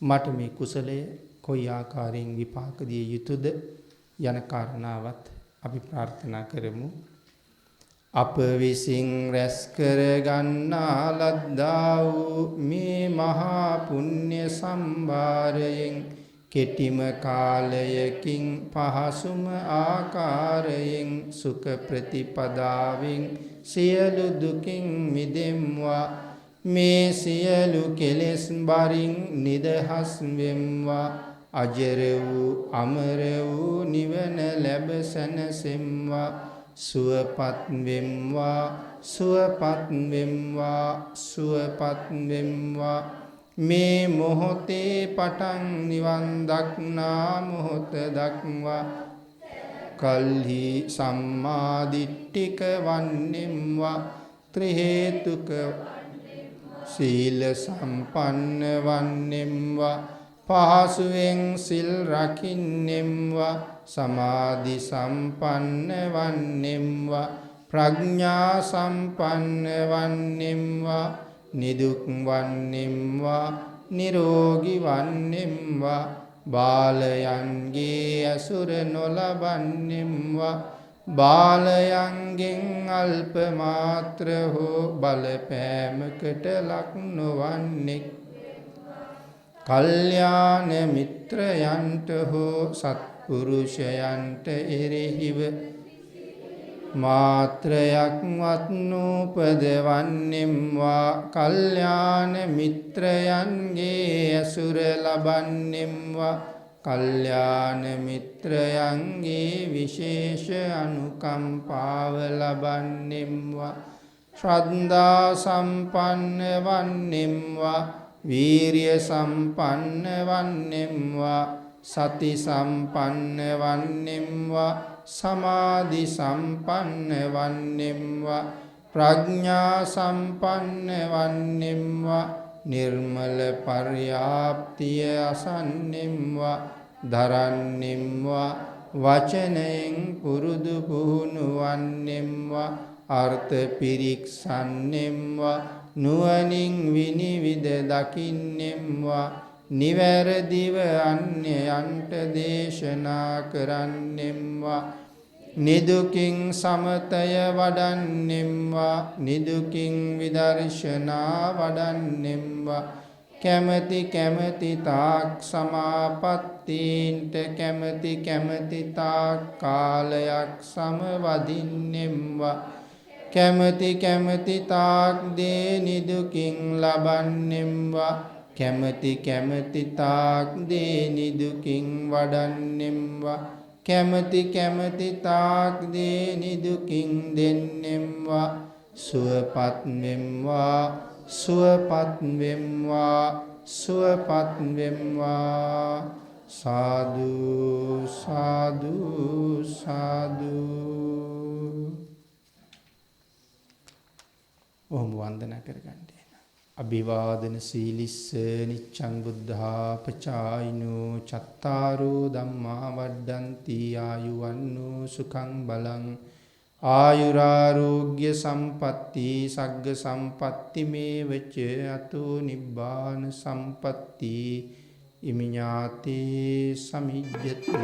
මට මේ කුසලය කොයි ආකාරයෙන් විපාක දිය යුතුද යන කාරණාවත් අපි ප්‍රාර්ථනා කරමු අප විසින් රැස් කර ගන්නා ලද්දා වූ මේ මහා පුණ්‍ය සම්භාරයෙන් කෙටිම කාලයකින් පහසුම ආකාරයෙන් සුඛ ප්‍රතිපදාවෙන් සියලු දුකින් මිදෙම්වා මේ සියලු කෙලෙස් බරින් නිදහස් වෙම්වා අජර වූ අමර වූ නිවන ලැබ සැනසෙම්වා සුවපත් වෙම්වා සුවපත් වෙම්වා සුවපත් වෙම්වා මේ මොහොතේ පටන් නිවන් දක්නා මොහොත දක්වා කල්හි සම්මා දිට්ඨික වන්නෙම්වා ත්‍රි හේතුක සීල සම්පන්න වන්නෙම්වා පහසුවෙන් සිල් රකින්නෙම්වා සමාධි සම්පන්න වන්නෙම්වා ප්‍රඥා සම්පන්න වන්නෙම්වා නිදුක් වන්නෙම්වා නිරෝගී වන්නෙම්වා බාලයන්ගේ ඇසුර නොලබන්නෙම්වා බාලයන්ගෙන් අල්ප මාත්‍ර හෝ බලපෑමකට ලක් නොවන්නෙක් කල්යාණ මිත්‍රයන්ට හෝ සත්පුරුෂයන්ට එරෙහිව මාත්‍රයක්වත් නූපදවන්නෙම්වා කල්යාණ මිත්‍රයන්ගේ ඇසුර ලබන්නෙම්වා කල්යාණ මිත්‍රයන්ගේ විශේෂ අනුකම්පාව ලබන්නෙම්වා ශ්‍රද්ධා සම්පන්න වන්නෙම්වා වීරිය සම්පන්න වන්නෙම්වා සති සම්පන්න වන්නෙම්වා සමාධි සම්පන්න වන්නෙම්වා ප්‍රඥා සම්පන්න වන්නෙම්වා නිර්මල පර්යාප්තිය අසන්නෙම්වා දරන්නෙම්වා වචනයෙන් පුරුදු පුහුණු වන්නෙම්වා අර්ථ පිරික්සන්නෙම්වා නුවණින් විනිවිද දකින්නෙම්වා නිවැරදිව අන්‍යයන්ට දේශනා කරන්නෙම්වා නිදුකින් සමතය වඩන්නෙම්වා නිදුකින් විදර්ශනා වඩන්නෙම්වා කැමැති කැමැති තාක් සමාපත්තීන්ට කැමැති කැමැති තාක් කාලයක් සමවදින්නෙම්වා කැමැති කැමැති තාක් දේ නිදුකින් ලබන්නෙම්වා කැමැති කැමැති තාක් දේ නිදුකින් වඩන්නෙම්වා කැමැති කැමැති තාක් දේ නිදුකින් දෙන්නෙම්වා සුවපත් වෙම්වා සුවපත් වෙම්වා සුවපත් වෙම්වා සාදු සාදු සාදු ඔහොම වන්දනා කරගන්න. අභිවාදන සීලිස්ස නිච්ඡං බුද්ධාපචායිනෝ චත්තාරෝ ධම්මා වඩ්ඩಂತಿ ආයුවන්නෝ සුඛං බලං ආයුරාෝග්‍ය සම්පatti සග්ග සම්පatti මේවච අතෝ නිබ්බාන සම්පatti ඉමිඤාතේ සමිජ්ජතු